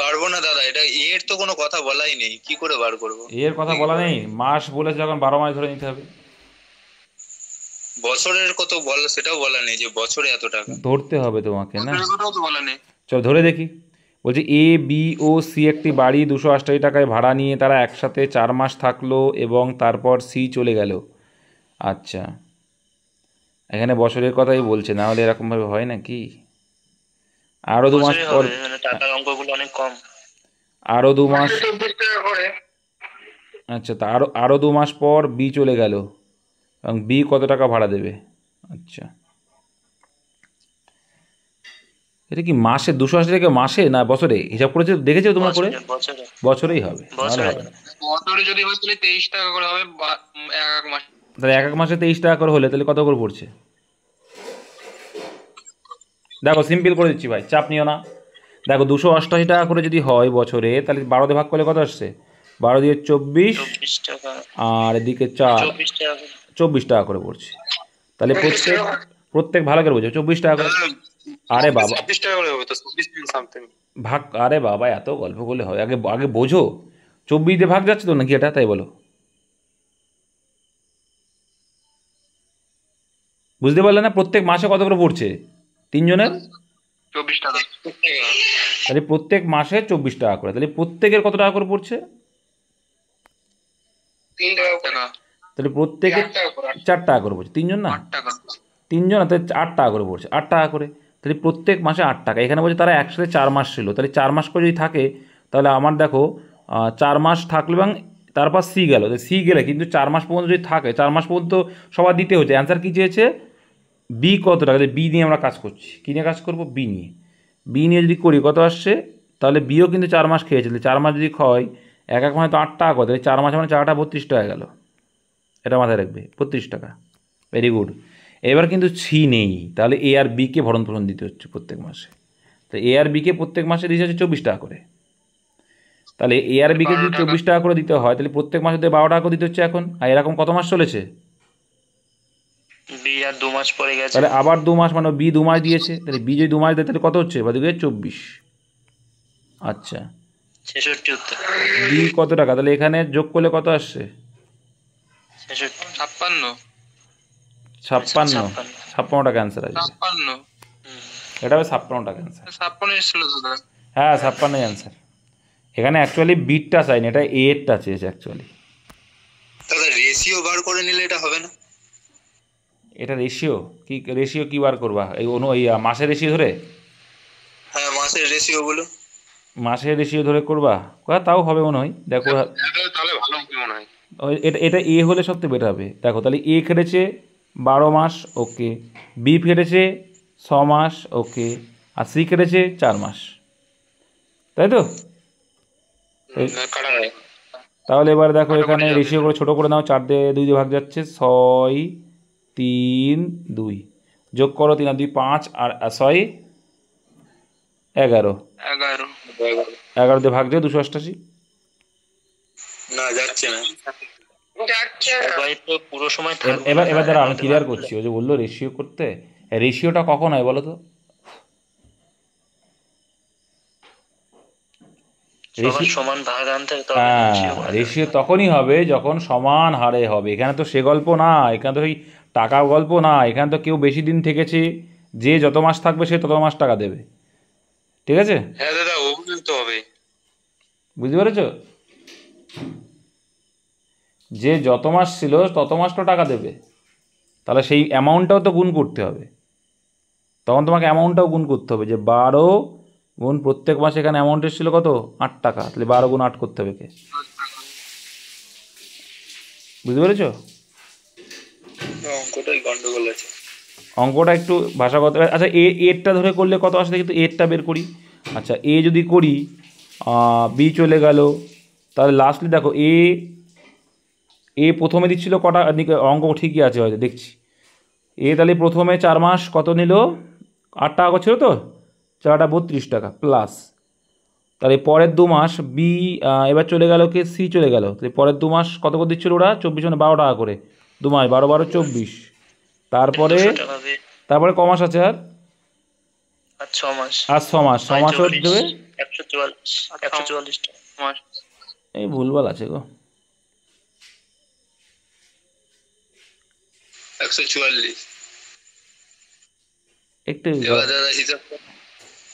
পারবো না দাদা, এটা এর তো কোনো কথা বলাই নেই, কি করে বার করবো, এর কথা বলা নেই, মাস বলেছে যখন 12 মাস ধরে নিতে হবে। বছরের কত বল সেটাও বলা নেই, যে বছরে এত টাকা ধরতে হবে তোমাকে না, বছরের কথাও তো বলা নেই। চল ধরে দেখি। বলছি ABC একটি বাড়ি 288 টাকায় ভাড়া নিয়ে তারা একসাথে 4 মাস থাকলো এবং তারপর সি চলে গেল, আচ্ছা। এখানে বছরের কথাই বলছে, না হলে এরকমভাবে হয় নাকি। আরও 2 মাস পর, টাকার অঙ্কগুলো অনেক কম, আরও 2 মাস, 24 টাকা করে। আচ্ছা, তা আরও 2 মাস পর বি চলে গেল এবং বি কত টাকা ভাড়া দেবে, আচ্ছা। এটা কি মাসে 280 টাকা মাসে না বছরে হিসাব করেছে, দেখেছো তোমরা করে, বছরে বছরেই হবে, নাহলে হবে না। বছরে যদি হয় তাহলে 23 টাকা করে হবে এক মাস, তাহলে এক এক মাসে 23 টাকা করে হলে তাহলে কত করে পড়ছে, দেখো সিম্পল করে দিচ্ছি ভাই, চাপ নিও না। দেখো 288 টাকা করে যদি হয় বছরে, তাহলে 12 দিয়ে ভাগ করলে কত আসছে, 12 দিয়ে 24 টাকা, আর এদিকে 4, 24 টাকা করে পড়ছে। তাহলে প্রত্যেক ভালো করে বোঝো, 24 টাকা করে। আরে বাবা 26 টাকা করে হবে তো, 26 সামথিং ভাগ, আরে বাবা এত গল্প করলে হয়, আগে আগে বোঝো। 24 দিয়ে ভাগ যাচ্ছে তো নাকি এটা, তাই বলো, বুঝতে পারলে না, প্রত্যেক মাসে কত করে পড়ছে 3 জনের, 24 টাকা, তাহলে প্রত্যেক মাসে 24 টাকা করে, তাহলে প্রত্যেকের কত টাকা করে পড়ছে 3 টাকা, তাহলে প্রত্যেকের 4 টাকা করে পড়ছে, 3 জন না, 8 টাকা, 3 জন, তাহলে 8 টাকা করে পড়ছে, 8 টাকা করে, তাহলে প্রত্যেক মাসে 8 টাকা। এখানে বলছে তারা একসাথে 4 মাস ছিল, তাহলে 4 মাস করে যদি থাকে, তাহলে আমার দেখো 4 মাস থাকলো এবং তারপর সি গেল, সি গেলে কিন্তু 4 মাস পর্যন্ত যদি থাকে, 4 মাস পর্যন্ত সবার দিতে হচ্ছে। অ্যান্সার কী চেয়েছে, বি কত টাকা, বি নিয়ে আমরা কাজ করছি, কী নিয়ে কাজ করবো, বি নিয়ে। বি নিয়ে যদি করি কত আসছে, তাহলে বিও কিন্তু 4 মাস খেয়েছে, তাহলে 4 মাস যদি হয়, এক এক মাসে তো 8 টাকা করে, তাহলে 4 মাসে মানে 4টা 32 টাকা গেল, এটা মাথায় রাখবে, 32 টাকা, ভেরি গুড। এবার কিন্তু সি নেই, তাহলে এ আর বিকে ভরণ পোষণ দিতে হচ্ছে প্রত্যেক মাসে, তো এ আর বিকে প্রত্যেক মাসে দিতে হচ্ছে 24 টাকা করে। তাহলে এ আর বিকে যদি 24 টাকা করে দিতে হয়, তাহলে প্রত্যেক মাসে 12 টাকা করে দিতে হচ্ছে এখন, আর এরকম কত মাস চলেছে, বি আর 2 মাস পরে গেছে, তাহলে আবার 2 মাস, মানে বি 2 মাস দিয়েছে, তাহলে বি যদি 2 মাস দেয় তাহলে কত হচ্ছে, বা দিকে 24, আচ্ছা। 66 উত্তর, বি কত টাকা, তাহলে এখানে যোগ করলে কত আসছে, 56, 56 টাকা অ্যান্সার আসবে, 56, এটা হবে 56 টাকা অ্যান্সার, 56 এসেছিল দাদা, হ্যাঁ 56 অ্যান্সার। এখানে অ্যাকচুয়ালি বিটটা চাইনি, এটা এরটা চেয়েছে অ্যাকচুয়ালি। দাদা রেশিও বার করে নিলে এটা হবে না, এটা রেশিও কি বার করবা? এই মাসের রেশিও ধরে? হ্যাঁ, মাসের রেশিও গুলো মাসের রেশিও ধরে করবা, তাও হবে মনে হয়। দেখো তাহলে ভালো মনে হয়। এটা এ হলে সবথেকে বেটার হবে। দেখো তাহলে এ কেটেছে 12 মাস, ওকে। বি কেটেছে 6 মাস, ওকে। আর সি কেটেছে 4 মাস, তাই তো? তাহলে এবার দেখো এখানে রেশিও করে ছোটো করে নাও। 4 দিয়ে 2 দিয়ে ভাগ যাচ্ছে, 6, 3, 2। যোগ করো, 3 আর 2 5, আর 6 11। 11 দিয়ে ভাগ যায় 288। না, যাচ্ছে না। পুরো সময় এবার দাঁড়া, আমি ক্লিয়ার করছি। ও যে বললো রেশিও করতে, রেশিওটা কখন হয় বলো তো? সমান ভাগ আনতে রেশিও তখনই হবে যখন সমান হারে হবে। এখানে তো সে গল্প না, এখানে তো সেই টাকা গল্প না। এখানে তো কেউ বেশি দিন থেকেছে, যে যত মাস থাকবে সে তত মাস টাকা দেবে, ঠিক আছে? হ্যাঁ দাদা, ও তো হবে। বুঝতে পেরেছো? যে যত মাস ছিল তত মাসটা টাকা দেবে, তাহলে সেই অ্যামাউন্টটাও তো গুণ করতে হবে। তখন তোমাকে অ্যামাউন্টটাও গুণ করতে হবে, যে 12 গুণ প্রত্যেক মাসে এখানে অ্যামাউন্ট এসেছিল কত? 8 টাকা। তাহলে 12 গুণ 8 করতে হবে কে? বুঝতে পেরেছো? অঙ্কটাই গন্ডগোল আছে। অঙ্কটা একটু ভাষাগত। আচ্ছা, এরটা ধরে করলে কত আসে দেখি তো, এরটা বের করি। আচ্ছা, এ যদি করি, বি চলে গেল, তাহলে লাস্টলি দেখো এ প্রথমে দিচ্ছিল কটা? অঙ্ক ঠিকই আছে হয়তো, দেখছি। তাহলে প্রথমে 4 মাস কত নিল? 8 টাকা করছিল তো, 4টা 32 টাকা প্লাস। তাহলে পরের 2 মাস বি, এবার চলে গেল কে? সি চলে গেল। তাহলে পরের 2 মাস কত করে দিচ্ছিল ওরা? 24 মানে 12 টাকা করে। 2 মাস 12 12 24। তারপরে ক মাস আছে? আর 6 মাস। আর 6 মাস। 6 মাসও দেবে 144 মাস। এই ভুলভাল আছে গো, 144। একটু দাদা হিসাব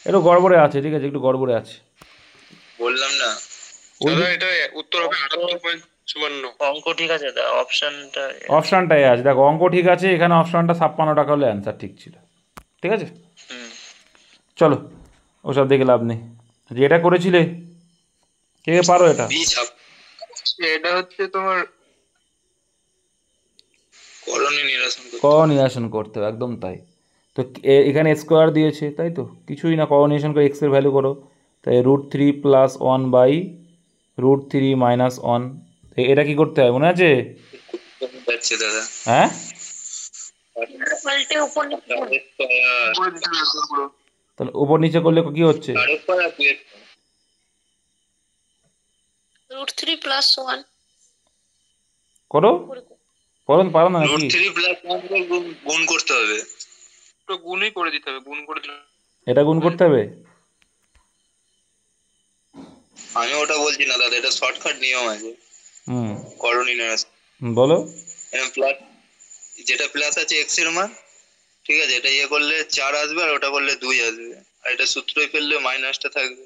একটু গড়বড়ে আছে, ঠিক আছে, একটু গড়বড়ে আছে। বললাম না দাদা, এটা উত্তর হবে 78.54। অঙ্ক ঠিক আছে দাদা, অপশানটাই আছে, দেখো অঙ্ক ঠিক আছে, এখানে অপশানটা 56 টাকা হলে অ্যান্সার ঠিক ছিল, ঠিক আছে। চলো ওসব দেখে লাভ নেই। যেটা করেছিলে কে পারো এটা? এটা হচ্ছে তোমার নিরসন করতে হবে, একদম তাই। তো এখানে স্কোয়ার দিয়েছে, তাই তো? কিছুই না, নিরসন করে এক্সের ভ্যালু করো। তাই √3 + 1/√3 - 1। এটা কি করতে হয় মনে আছে? হ্যাঁ, তাহলে উপর নিচে করলে কি হচ্ছে? √3 + 1 করো পারো না নাকি? গুণ করতে হবে, তো গুণই করে দিতে হবে। গুণ করে দিলে এটা গুণ করতে হবে। আমি ওটা বলছি না দাদা, এটা শর্টকাট নিয়ম আছে। করণীয় বলো। প্লাস, যেটা প্লাস আছে এক্স এর মান, ঠিক আছে, এটা ইয়ে করলে 4 আসবে, আর ওটা করলে 2 আসবে। আর এটা সূত্রই ফেললে মাইনাসটা থাকবে।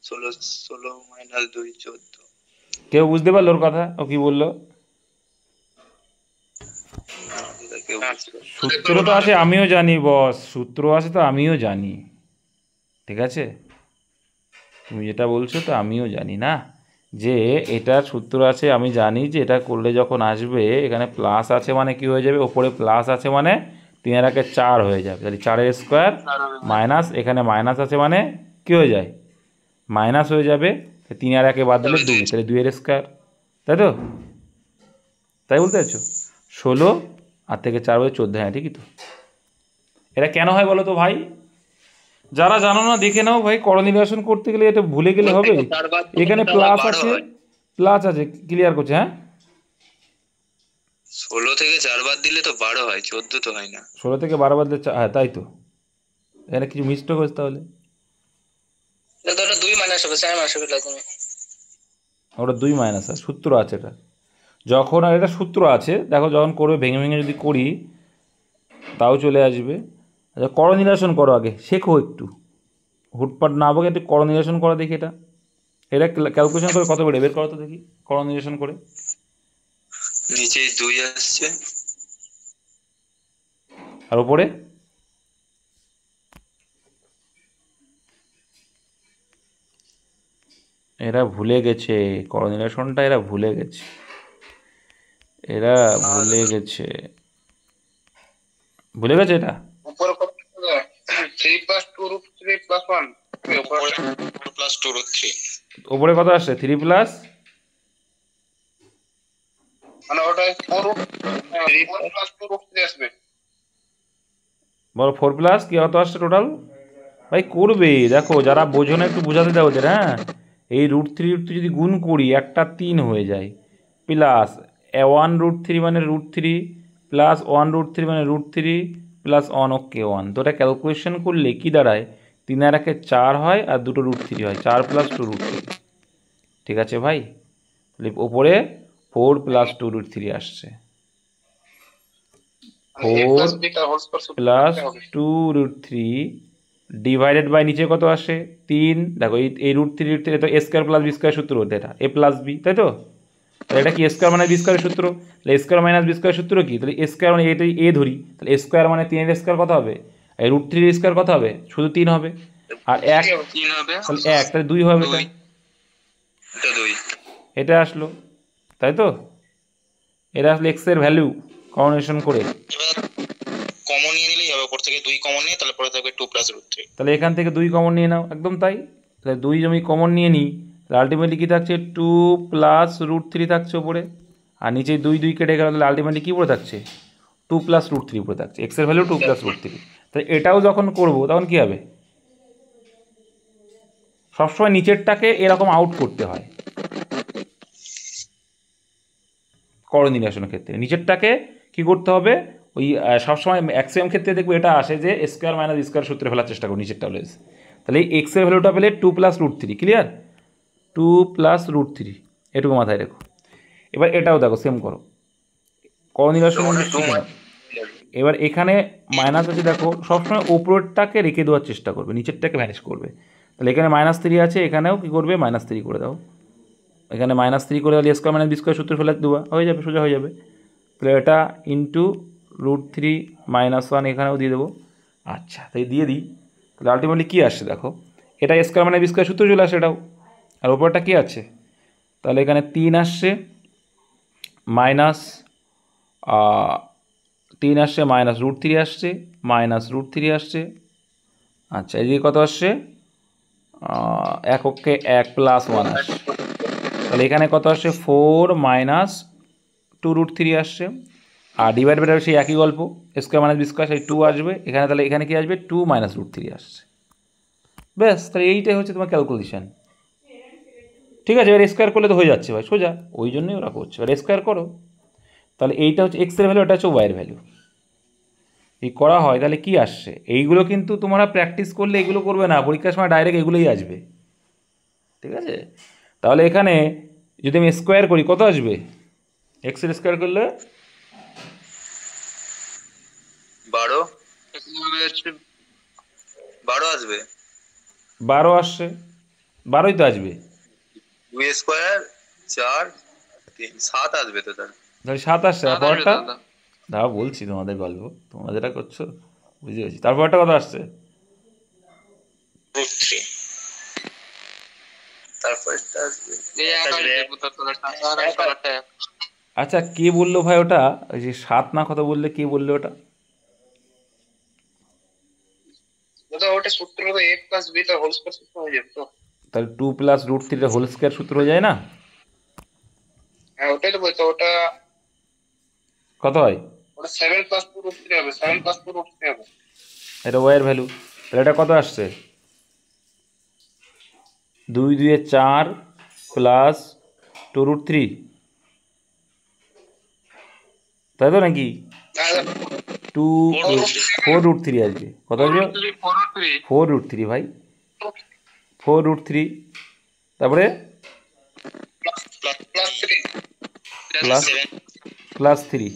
16 - 2 14। কেউ বুঝতে পারলো ওর কথা? ও কি বললো? সূত্র তো আছে, আমিও জানি বস, সূত্র আছে তো আমিও জানি, ঠিক আছে। তুমি যেটা বলছো তো আমিও জানি না, যে এটার সূত্র আছে, আমি জানি যে এটা করলে যখন আসবে এখানে প্লাস আছে মানে কি হয়ে যাবে? ওপরে প্লাস আছে মানে 3 আর 1 4 হয়ে যাবে। তাহলে 4 স্কোয়ার মাইনাস, এখানে মাইনাস আছে মানে কি হয়ে যায়? মাইনাস হয়ে যাবে। 3 আর 1 বাদ দিলে 2, তাহলে 2 স্কোয়ার, তাই তো? তাই বলতে চাইছো? 16 আর থেকে 4 বলে 14। হ্যাঁ ঠিকই তো। এটা কেন হয় বলো তো ভাই? যারা জানো না দেখে নাও ভাই, করণীয় করতে গেলে এটা ভুলে গেলে হবে? এখানে প্লাস আছে, ক্লিয়ার করছে। হ্যাঁ, 16 থেকে 4 বাদ দিলে তো 12 হয়, 14 তো হয় না। 16 থেকে 12 বাদ দিলে হ্যাঁ তাই তো। এখানে কিছু মিস্টেক হয়েছে তাহলে। ওটা 2 মাইনাস হবে, 4 মাইনাস হবে তুমি। ওটা 2 মাইনাস আছে, সূত্র আছে এটা। যখন আর এটা সূত্র আছে, দেখো যখন করবে ভেঙে ভেঙে যদি করি তাও চলে আসবে। আচ্ছা, করণীয় করো আগে, শেখো একটু, হুটপাট না বকে একটু করণীয় করো দেখি। এটা ক্যালকুলেশন করে কত বের করো তো দেখি, করণীয় করে। নিচে 2 আসছে, আর ওপরে এরা ভুলে গেছে কোঅর্ডিনেশনটা, এরা ভুলে গেছে, এরা ভুলে গেছে, ভুলে গেছে এটা। উপরে কত 3 + 2 √3 + 1 উপরে 4 + 2 √3 ওপরে কত আসছে 3 প্লাস মানে ওটা 4 + 2 √3 আসবে। বলো 4 প্লাস কি কত আসছে টোটাল? ভাই করবে, দেখো যারা বোঝো না একটু বোঝাতে দাও ওদের। হ্যাঁ, এই √3 যদি গুণ করি একটা 3 হয়ে যায়, প্লাস 1 √3 মানে √3 প্লাস 1 √3 মানে √3 প্লাস 1, ওকে 1। তো এটা ক্যালকুলেশন করলে কি দাঁড়ায়, 3 আর 1 4 হয় আর দুটো √3 হয়, 4 + 2 √3। ঠিক আছে ভাই, তাহলে ওপরে 4 + 2 √3 আসছে, 4 প্লাস 2 √3 ডিভাইডেড বাই নিচে কত আসে 3। দেখো এই √3 তো a² + b² সূত্র, এটা a + b, তাই তো? তাহলে এটা কি a² - b² সূত্র, তাহলে a² - b² সূত্র কি, তাহলে a² মানে এটাই a ধরি, তাহলে a² মানে 3 কত হবে, এই √3 কত হবে, শুধু 3 হবে, আর 1 তাহলে 1, তাহলে 2 হবে, এটা 2 এটা আসলো, তাই তো? এটা আসলে x এর ভ্যালু কম্বিনেশন করে। কমন নিয়ে নিলেই হবে, উপর থেকে 2 কমন নিয়ে তাহলে পরে থাকবে 2 + √3। তাহলে এখান থেকে 2 কমন নিয়ে নাও, একদম তাই। তাহলে 2 আমি কমন নিয়ে নিই, তাহলে আলটিমেটলি কী থাকছে 2 + √3 থাকছে ওপরে, আর নিচে 2 2 কেটে গেল, তাহলে আলটিমেটলি কী পড়ে থাকছে 2 + √3 পড়ে থাকছে, এক্সের ভ্যালু 2 + √3। তাহলে এটাও যখন করব তখন কী হবে, সবসময় নিচেরটাকে এরকম আউট করতে হয় কোঅর্ডিনেশনের ক্ষেত্রে, নিচেরটাকে কি করতে হবে, ওই সবসময় ম্যাক্সিমাম ক্ষেত্রে দেখবো এটা আসে যে a² - b² সূত্রে ফেলার চেষ্টা করি নিচেরটা অলওয়েজ। তাহলে এই এক্সের ভ্যালুটা পেলে 2 + √3, ক্লিয়ার, 2 + √3, এটুকু মাথায় রেখো। এবার এটাও দেখো সেম করো, কোঅর্ডিনেশন শিখে নাও। এবার এখানে মাইনাস আছে, দেখো সবসময় ওপরেরটাকে রেখে দেওয়ার চেষ্টা করবে, নিচেরটাকে ভ্যানিশ করবে। তাহলে এখানে -3 আছে, এখানেও কী করবে -3 করে দাও, এখানে -3 করে দিলে a² - b² সূত্র ফেলে দেওয়া হয়ে যাবে, সোজা হয়ে যাবে। তাহলে এটা ইন্টু √3 - 1 এখানেও দিয়ে দেবো। আচ্ছা, তাই দিয়ে দিই, তাহলে আলটিমেটলি কী আসছে দেখো, এটা a² - b² সূত্র চলে আসে এটাও, আর ওপরটা কী আছে, তাহলে এখানে 3 আসছে মাইনাস 3 আসছে, মাইনাস √3 আসছে, মাইনাস √3 আসছে। আচ্ছা, এদিকে কত আসছে, 1 ওকে 1 + 1 আসছে, তাহলে এখানে কত আসছে 4 - 2 √3 আসছে, আর ডিভাইড বাই সেই একই গল্প, a² - b² সেই 2 আসবে এখানে, তাহলে এখানে কি আসবে 2 - √3 আসছে। ব্যাস, তাহলে এইটাই হচ্ছে তোমার ক্যালকুলেশন। ঠিক আছে, এবার স্কোয়ার করলে তো হয়ে যাচ্ছে ভাই সোজা, ওই জন্যই ওরা করছে, এবার স্কোয়ার করো। তাহলে এইটা হচ্ছে এক্সের ভ্যালু, এটা হচ্ছে ওয়াইয়ের ভ্যালু, এই করা হয় তাহলে কি আসছে, এইগুলো কিন্তু তোমরা প্র্যাকটিস করলে এগুলো করবে না, পরীক্ষার সময় ডাইরেক্ট এগুলোই আসবে। ঠিক আছে, তাহলে এখানে যদি আমি স্কোয়ার করি কত আসবে, এক্সের স্কোয়ার করলে 12 আসবে, 12 আসছে, 12ই তো আসবে, 2² 4 3 7 আসবে তো, তাহলে 7 আসছে, আর পরেরটা দাও বলছি তোমাদের গল্প, তোমরা যেটা করছো বুঝে গেছি, তারপরটা কত আসছে √3, তারপরটা আসবে আচ্ছা কে বললো ভাই ওটা, ওই যে 7 না কত বললে, কে বললো ওটা, ওটা সূত্র তো a + b তার হোল স্কয়ার সূত্র হয়ে যাবে তো। তাহলে 2 + √3 হোল স্কয়ার সূত্র হয়ে যায় না? হ্যাঁ, ওটাই তো বলতো, ওটা কত হয়, 7 + 2 √3 হবে, 7 + 2 √3 হবে। এটা ওয়াইয়ের ভ্যালু, তাহলে এটা কত আসছে 2 2 4 প্লাস 2 √3, তাই তো নাকি 2 4 √3 আসবে, কত আসবে 4 √3 ভাই, 4 √3, তারপরে প্লাস 3,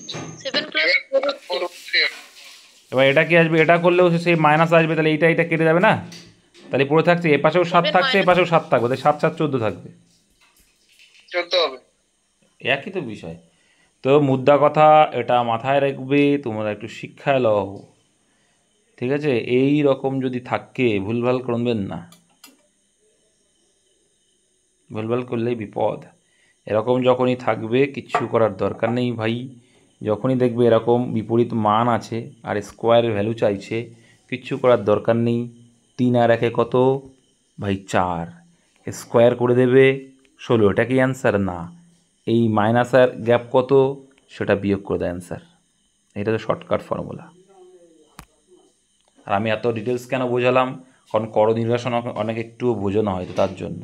এবার এটা কি আসবে, এটা করলেও সেই মাইনাস আসবে, তাহলে এইটা কেটে যাবে না, তাহলে পড়ে থাকছে এ পাশেও 7 থাকছে, এ পাশেও 7 থাকবে, তাই 7 7 14 থাকবে, 14 হবে। একই তো বিষয়। তো মুদ্রা কথা এটা মাথায় রাখবে, তোমরা একটু শিক্ষায় লও। ঠিক আছে, এই রকম যদি থাকে ভুলভাল করবেন না, ভুলভাল করলেই বিপদ। এরকম যখনই থাকবে কিচ্ছু করার দরকার নেই ভাই। যখনই দেখবে এরকম বিপরীত মান আছে আর স্কোয়ারের ভ্যালু চাইছে, কিচ্ছু করার দরকার নেই। 3 আর 1 কত ভাই 4, স্কোয়ার করে দেবে 16। এটা কি অ্যান্সার? না। এই মাইনাস আর গ্যাপ কত, সেটা বিয়োগ করে দেয় অ্যান্সার। এটা তো শর্টকাট ফর্মুলা। আর আমি এত ডিটেলস কেন বোঝালাম, কারণ করো নির্বাচন অনেক একটুও বোঝো না হয়তো, তার জন্য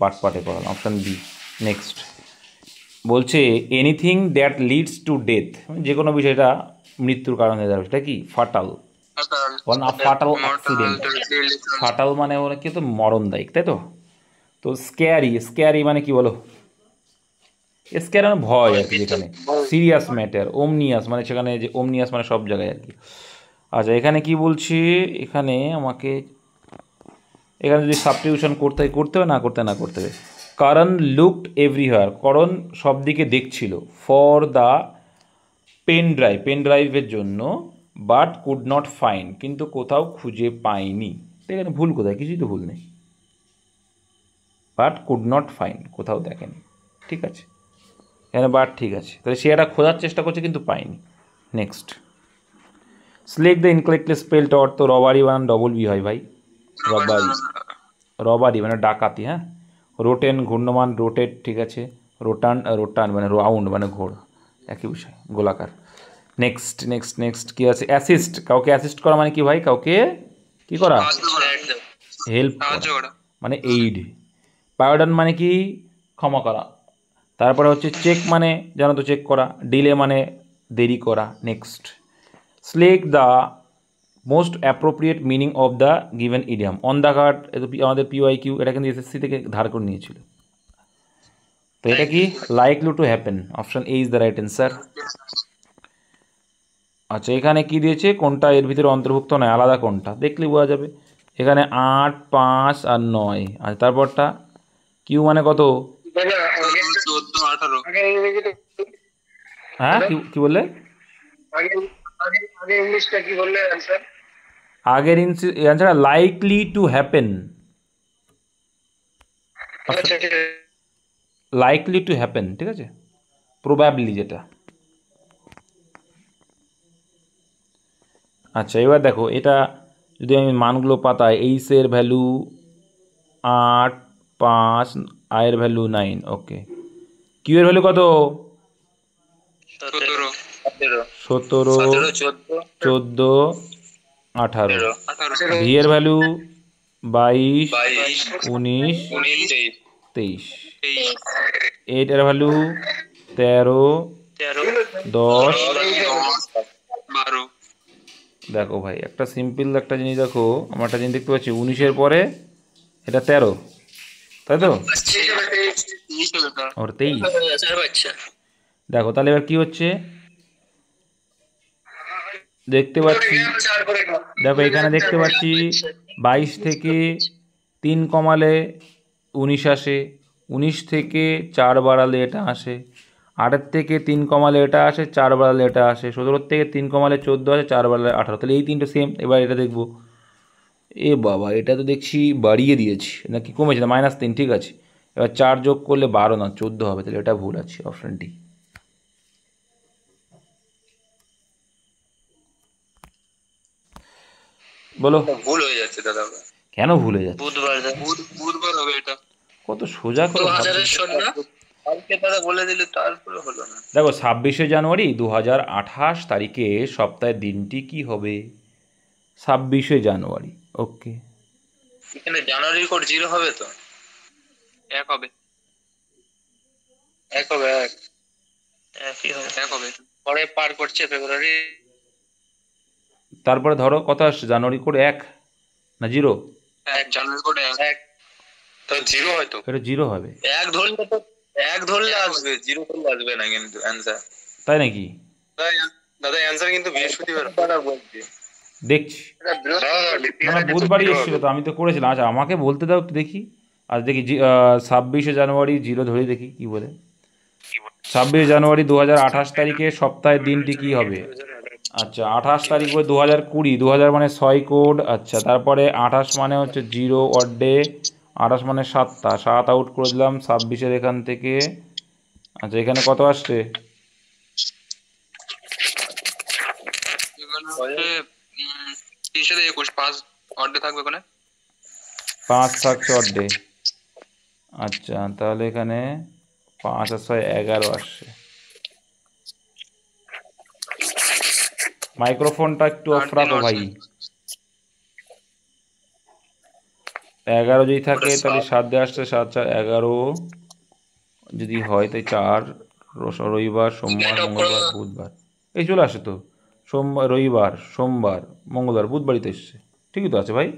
পার্ট পার্টে করালাম। Option B. নেক্সট বলছে anything that leads to death, যে কোনো বিষয়টা মৃত্যুর কারণ হয়ে যাবে, সেটা কি? ফাটাল। Fatal accident. ফাটাল মানে কি তো মরণদায়ক, তাই তো? তো স্ক্যারি, স্ক্যারি মানে কি বলো? স্ক্যারি মানে ভয় আর কি, যেখানে সিরিয়াস ম্যাটার। ওমনিয়াস মানে সেখানে, যে ওমনিয়াস মানে সব জায়গায় আর কি। আচ্ছা এখানে কি বলছি, এখানে আমাকে এখানে যদি সাবস্টিটিউশন করতে হবে, না করতে হবে। করণ লুকড এভরিহোয়ার, করণ সব দিকে দেখছিল। ফর দ্য পেন ড্রাইভের জন্য। বাট কুড নট ফাইন্ড, কিন্তু কোথাও খুঁজে পায়নি। তো এখানে ভুল কোথায়? কিছুই তো ভুল নেই। বাট কুড নট ফাইন্ড, কোথাও দেখেনি। ঠিক আছে, এখানে বাট ঠিক আছে। তাহলে সে একটা খোঁজার চেষ্টা করছে কিন্তু পায়নি। Next select the incorrectly spelled word. তো রবারি বানান ডবল বি হয় ভাই, রবারি। রবারি মানে ডাকাতি। হ্যাঁ, রোটেন ঘূর্ণমান, রোটেট। ঠিক আছে, রোটান মানে রাউন্ড মানে ঘোর, একই বিষয়, গোলাকার। নেক্সট নেক্সট নেক্সট কী আছে? অ্যাসিস্ট, কাউকে অ্যাসিস্ট করা মানে কি ভাই? কাউকে কি করা? হেল্প মানে এইড। পায়োডন মানে কি? ক্ষমা করা। তারপরে হচ্ছে চেক মানে জানো তো, চেক করা। ডিলে মানে দেরি করা। Next select the most appropriate meaning of the given idiom. On the card, আমাদের PYQ, এটা কিন্তু SSC থেকে ধার করে নিয়েছিল। তো এটা কি? Likely to happen. Option A is the right answer. আচ্ছা এখানে কি দিয়েছে, কোনটা এর ভিতরে অন্তর্ভুক্ত নয়, আলাদা কোনটা দেখলে বোঝা যাবে। এখানে 8, 5 আর 9। আর তারপরটা কিউ মানে কত? হ্যাঁ কি বললে? আগের answer likely to happen. Likely to happen, ঠিক আছে, প্রবাবলি যেটা। আচ্ছা এবার দেখো, এটা যদি আমি মানগুলো পাতাই, এইচের ভ্যালু 8, 5, আয়ের ভ্যালু 9। ওকে, কিউ এর ভ্যালু কত? 17, 14, 18। ভি এর ভ্যালু 22, 19, 23। এইটার ভ্যালু 13, 10, 12। দেখো ভাই একটা সিম্পল একটা জিনিস দেখো, আমরা একটা জিনিস দেখতে পাচ্ছি 19-এর পরে এটা 13, তাই তো? ওর 23। দেখো তাহলে এবার কি হচ্ছে দেখতে পাচ্ছি, দেখো এখানে দেখতে পাচ্ছি 22 থেকে 3 কমালে 19 আসে, 19 থেকে 4 বাড়ালে এটা আসে, 8 থেকে 3 কমালে এটা আসে, 4 বাড়ালে এটা আসে, 17 থেকে 3 কমালে 14 আসে, 4 বাড়ালে 18। তাহলে এই তিনটে সেম। এবার এটা দেখবো, এ বাবা এটা তো দেখছি বাড়িয়ে দিয়েছি, নাকি কমেছে? না -3, ঠিক আছে। এবার 4 যোগ করলে 12 না 14 হবে, তাহলে এটা ভুল আছে, অপশন ডি। বলো। ভুল হয়ে যাচ্ছে দাদা। কেন ভুল হয়ে যাচ্ছে? বুধবার হবে এটা। কত সোজা করে কালকে দাদা বলে দিলে, তারপরে হলো না। দেখো 26শে জানুয়ারি 2028 তারিখে সপ্তাহের দিনটি কি হবে? 26শে জানুয়ারি। ওকে, এখানে জানুয়ারির কোড 0 হবে তো? 1 হবে। 1 হবে, 1 একই হবে, 1 হবে। পরে পার করছে ফেব্রুয়ারি। তারপরে ধরো কত আসছে জানুয়ারি কোড? 1 না 0? 1 জানুয়ারি কোড 1 তো 0 হয়তো, এটা 0 হবে। 1 ধরলে তো 1 ধরলে আসবে, 0 ধরলে আসবে না কিন্তু অ্যানসার। তাই নাকি? দাদা অ্যানসার কিন্তু বৃহস্পতিবার পারা বলছি, দেখছি। না বুধবারই এসেছিল তো, আমি তো করেছিলাম। আচ্ছা আমাকে বলতে দাও একটু দেখি। আজ দেখি 26শে জানুয়ারি 0 ধরে দেখি কি বলে। 26 জানুয়ারি 2028 তারিখে সপ্তাহের দিনটি কি হবে? আচ্ছা 28 তারিখ 2020, 2000 মানে 6 কোড। আচ্ছা তারপরে 28 মানে হচ্ছে 0 অড ডে, 28 মানে 7টা, 7 আউট করে দিলাম 26-এর এখান থেকে। আচ্ছা এখানে কত আসছে? এখানে হচ্ছে 30-21, 5 অর্ডে থাকবে ওখানে। 5 থাকছে অড ডে। আচ্ছা তাহলে এখানে 5 আর 6 11 আসছে। মাইক্রোফোনটা একটু অফ 8 দিন রাখো ভাই। আসছে। 11 যদি থাকে ওটা তাহলে 7 7 দিয়ে আসছে, 7 4 11 যদি হয় তাই 4, রবিবার সোমবার মঙ্গলবার বুধবার, এই চলে আসে তো। সোমবার, রবিবার, সোমবার, মঙ্গলবার, বুধবারই তো এসছে। ঠিকই তো আছে ভাই।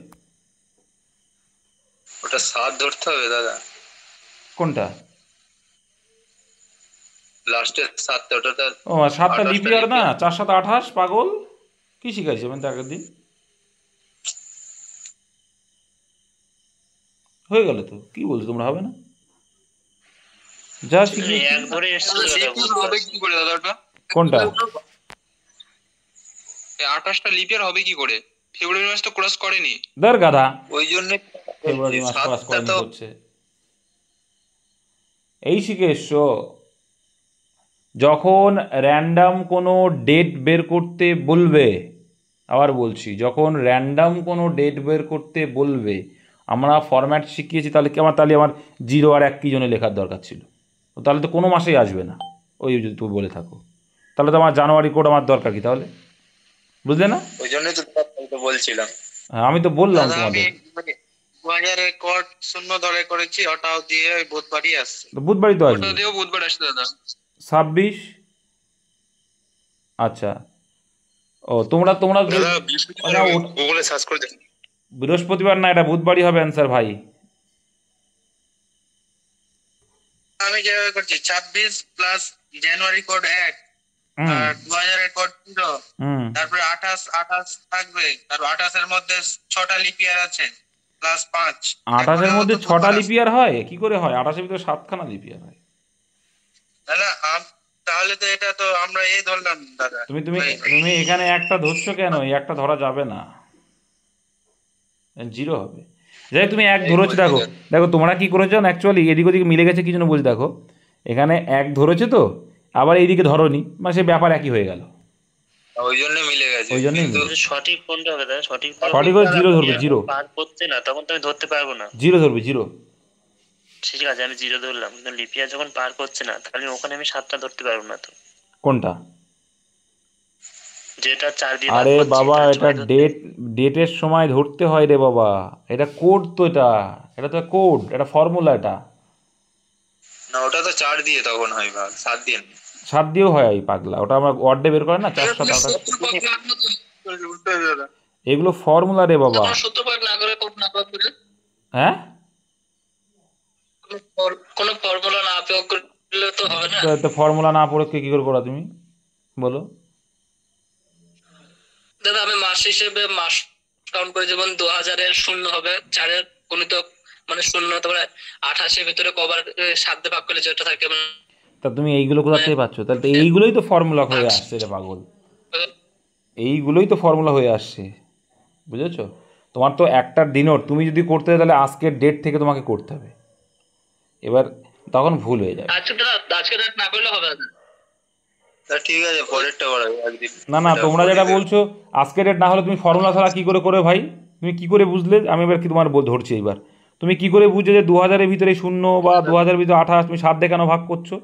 ওটা 7 ধরতে হবে দাদা, কোনটা? লাস্টের 7টা, ওটা ও 7টা 28টা লিপ ইয়ার না, লিপিয়ার। 4 7 28, পাগল। কি শিখাইছে মানে আগের দিন? হয়ে গেল তো, কি বলছো তোমরা, হবে না? যা শিখিয়েছি। এক ধরে এসেছিল হবে কি করে দাদা ওটা? কোনটা? 28টা লিপ ইয়ার হবে কি করে? ফেব্রুয়ারি মাস তো ক্রস করেনি। ধর গাধা, ওই জন্য ফেব্রুয়ারি মাস ক্লাস 7টা করেনি তো করছে। এই শিখে এসছো। যখন র্যান্ডাম কোনো ডেট বের করতে বলবে, আবার বলছি, যখন র্যান্ডাম কোনো ডেট বের করতে বলবে, আমরা ফরম্যাট শিখিয়েছি, তাহলে কি আমার 0 আর 1 কি জন্য লেখার দরকার ছিল? তো তাহলে তো কোনো মাসেই আসবে না, ওই যদি তুমি বলে থাকো। তাহলে তো আমার জানুয়ারি কোড আমার দরকার কি তাহলে? বুঝলে না? ওই জন্যই তো বলছিলাম। হ্যাঁ আমি তো বললাম দাদা আমি তোমাদের। 2000 কোড শূন্য ধরে করেছি, ওটাও দিয়ে ওই বুধবারই আসছে। তো বুধবারই তো ওটা আসবে। দিয়েও বুধবার আসছে দাদা। 26। আচ্ছা ও তোমরা তোমরা দাদা না, গুগলে সার্চ করে দেখুন। বৃহস্পতিবার না, এটা বুধবারই হবে অ্যান্সার ভাই। আমি যেভাবে করছি 26 প্লাস জানুয়ারি কোড 1 হুম আর 2000 কোড 0, হুম। তারপরে 28 থাকবে, আর 28 এর মধ্যে 6টা লিপ ইয়ার আছে প্লাস 5। 28-এর মধ্যে 6টা লিপিয়ার হয়? কি করে হয়? 28-এর ভিতরে 7খানা লিপিয়ার হয়। দাদা তাহলে তো এটা তো আমরা এই ধরলাম দাদা। তুমি তুমি তুমি এখানে একটা ধরছো কেন? এই একটা ধরা যাবে না, 0 হবে। যাই তুমি এক ধরেছো, দেখো দেখো তোমরা কি করেছো না, অ্যাকচুয়ালি এদিক ওদিক মিলে গেছে, কি জন্য বলছি দেখো। এখানে এক ধরেছে তো, আবার এইদিকে ধরোনি, মানে সে ব্যাপার একই হয়ে গেল। ওই জন্য মিলে গেছে, ওই জন্যই কিন্তু মিলে। সঠিক কোনটা হবে দাদা? সঠিক সঠিক হলে 0 ধরবে, 0 পার করছে না, তখন তো আমি ধরতে পারবো না। 0 ধরবে, 0। ঠিক আছে আমি 0 ধরলাম, কিন্তু লিপিয়ার যখন পার করছে না, তাহলে ওখানে আমি 7টা ধরতে পারবো না তো। কোনটা? যেটা 4 দিয়ে আরে ভাগ করছি, বাবা, তাহলে এটা 6 ধরতে। ডেটের সময় ধরতে হয় রে বাবা। এটা কোড তো, এটা এটা তো কোড, এটা ফর্মুলা। এটা না, ওটা তো 4 দিয়ে তখন হয় ভাগ, 7 দিয়ে না। 7 দিয়েও হয় এই পাগলা, ওটা আমরা ওয়ার্ড ডে বের করে না, 4 7 28। এগুলো ফর্মুলা রে বাবা। সূত্রপাত না করে কোড না প্রয়োগ করে, হ্যাঁ, কোনো ফর্মুলা না প্রয়োগ করলে তো হবে না তো ফর্মুলা না পড়ে কি করে করা তুমি বলো? দাদা। আমি মাস হিসেবে মাস কাউন্ট করে, যেমন 2000 এর 0 হবে, 4 এর গুণিতক মানে 0, তারপরে 28 এর ভিতরে কবার 7 দিয়ে ভাগ করলে যেটা থাকে তা তুমি এইগুলো কোথা থেকে পাচ্ছ? তাহলে তো এইগুলোই তো ফর্মুলা হয়ে আসছে রে পাগল, এইগুলোই তো ফর্মুলা হয়ে আসছে, বুঝেছো? তোমার তো একটা ডিনোট তুমি যদি করতে হয়, তাহলে আজকের ডেট থেকে তোমাকে করতে হবে। এবার তখন ভুল হয়ে যাবে। আজকে ডেট না করলে হবে না। তা ঠিক আছে, পরেরটা করা যাবে একদিন। না না, তোমরা যেটা বলছো আজকের ডেট না হলে তুমি ফর্মুলা ছাড়া কী করে করে ভাই? তুমি কি করে বুঝলে? আমি এবার কি তোমার ধরছি এইবার। তুমি কি করে বুঝলে যে 2000-এর ভিতরে 0 বা 2000-এর ভিতরে 28, তুমি 7 দিয়ে কেন ভাগ করছো?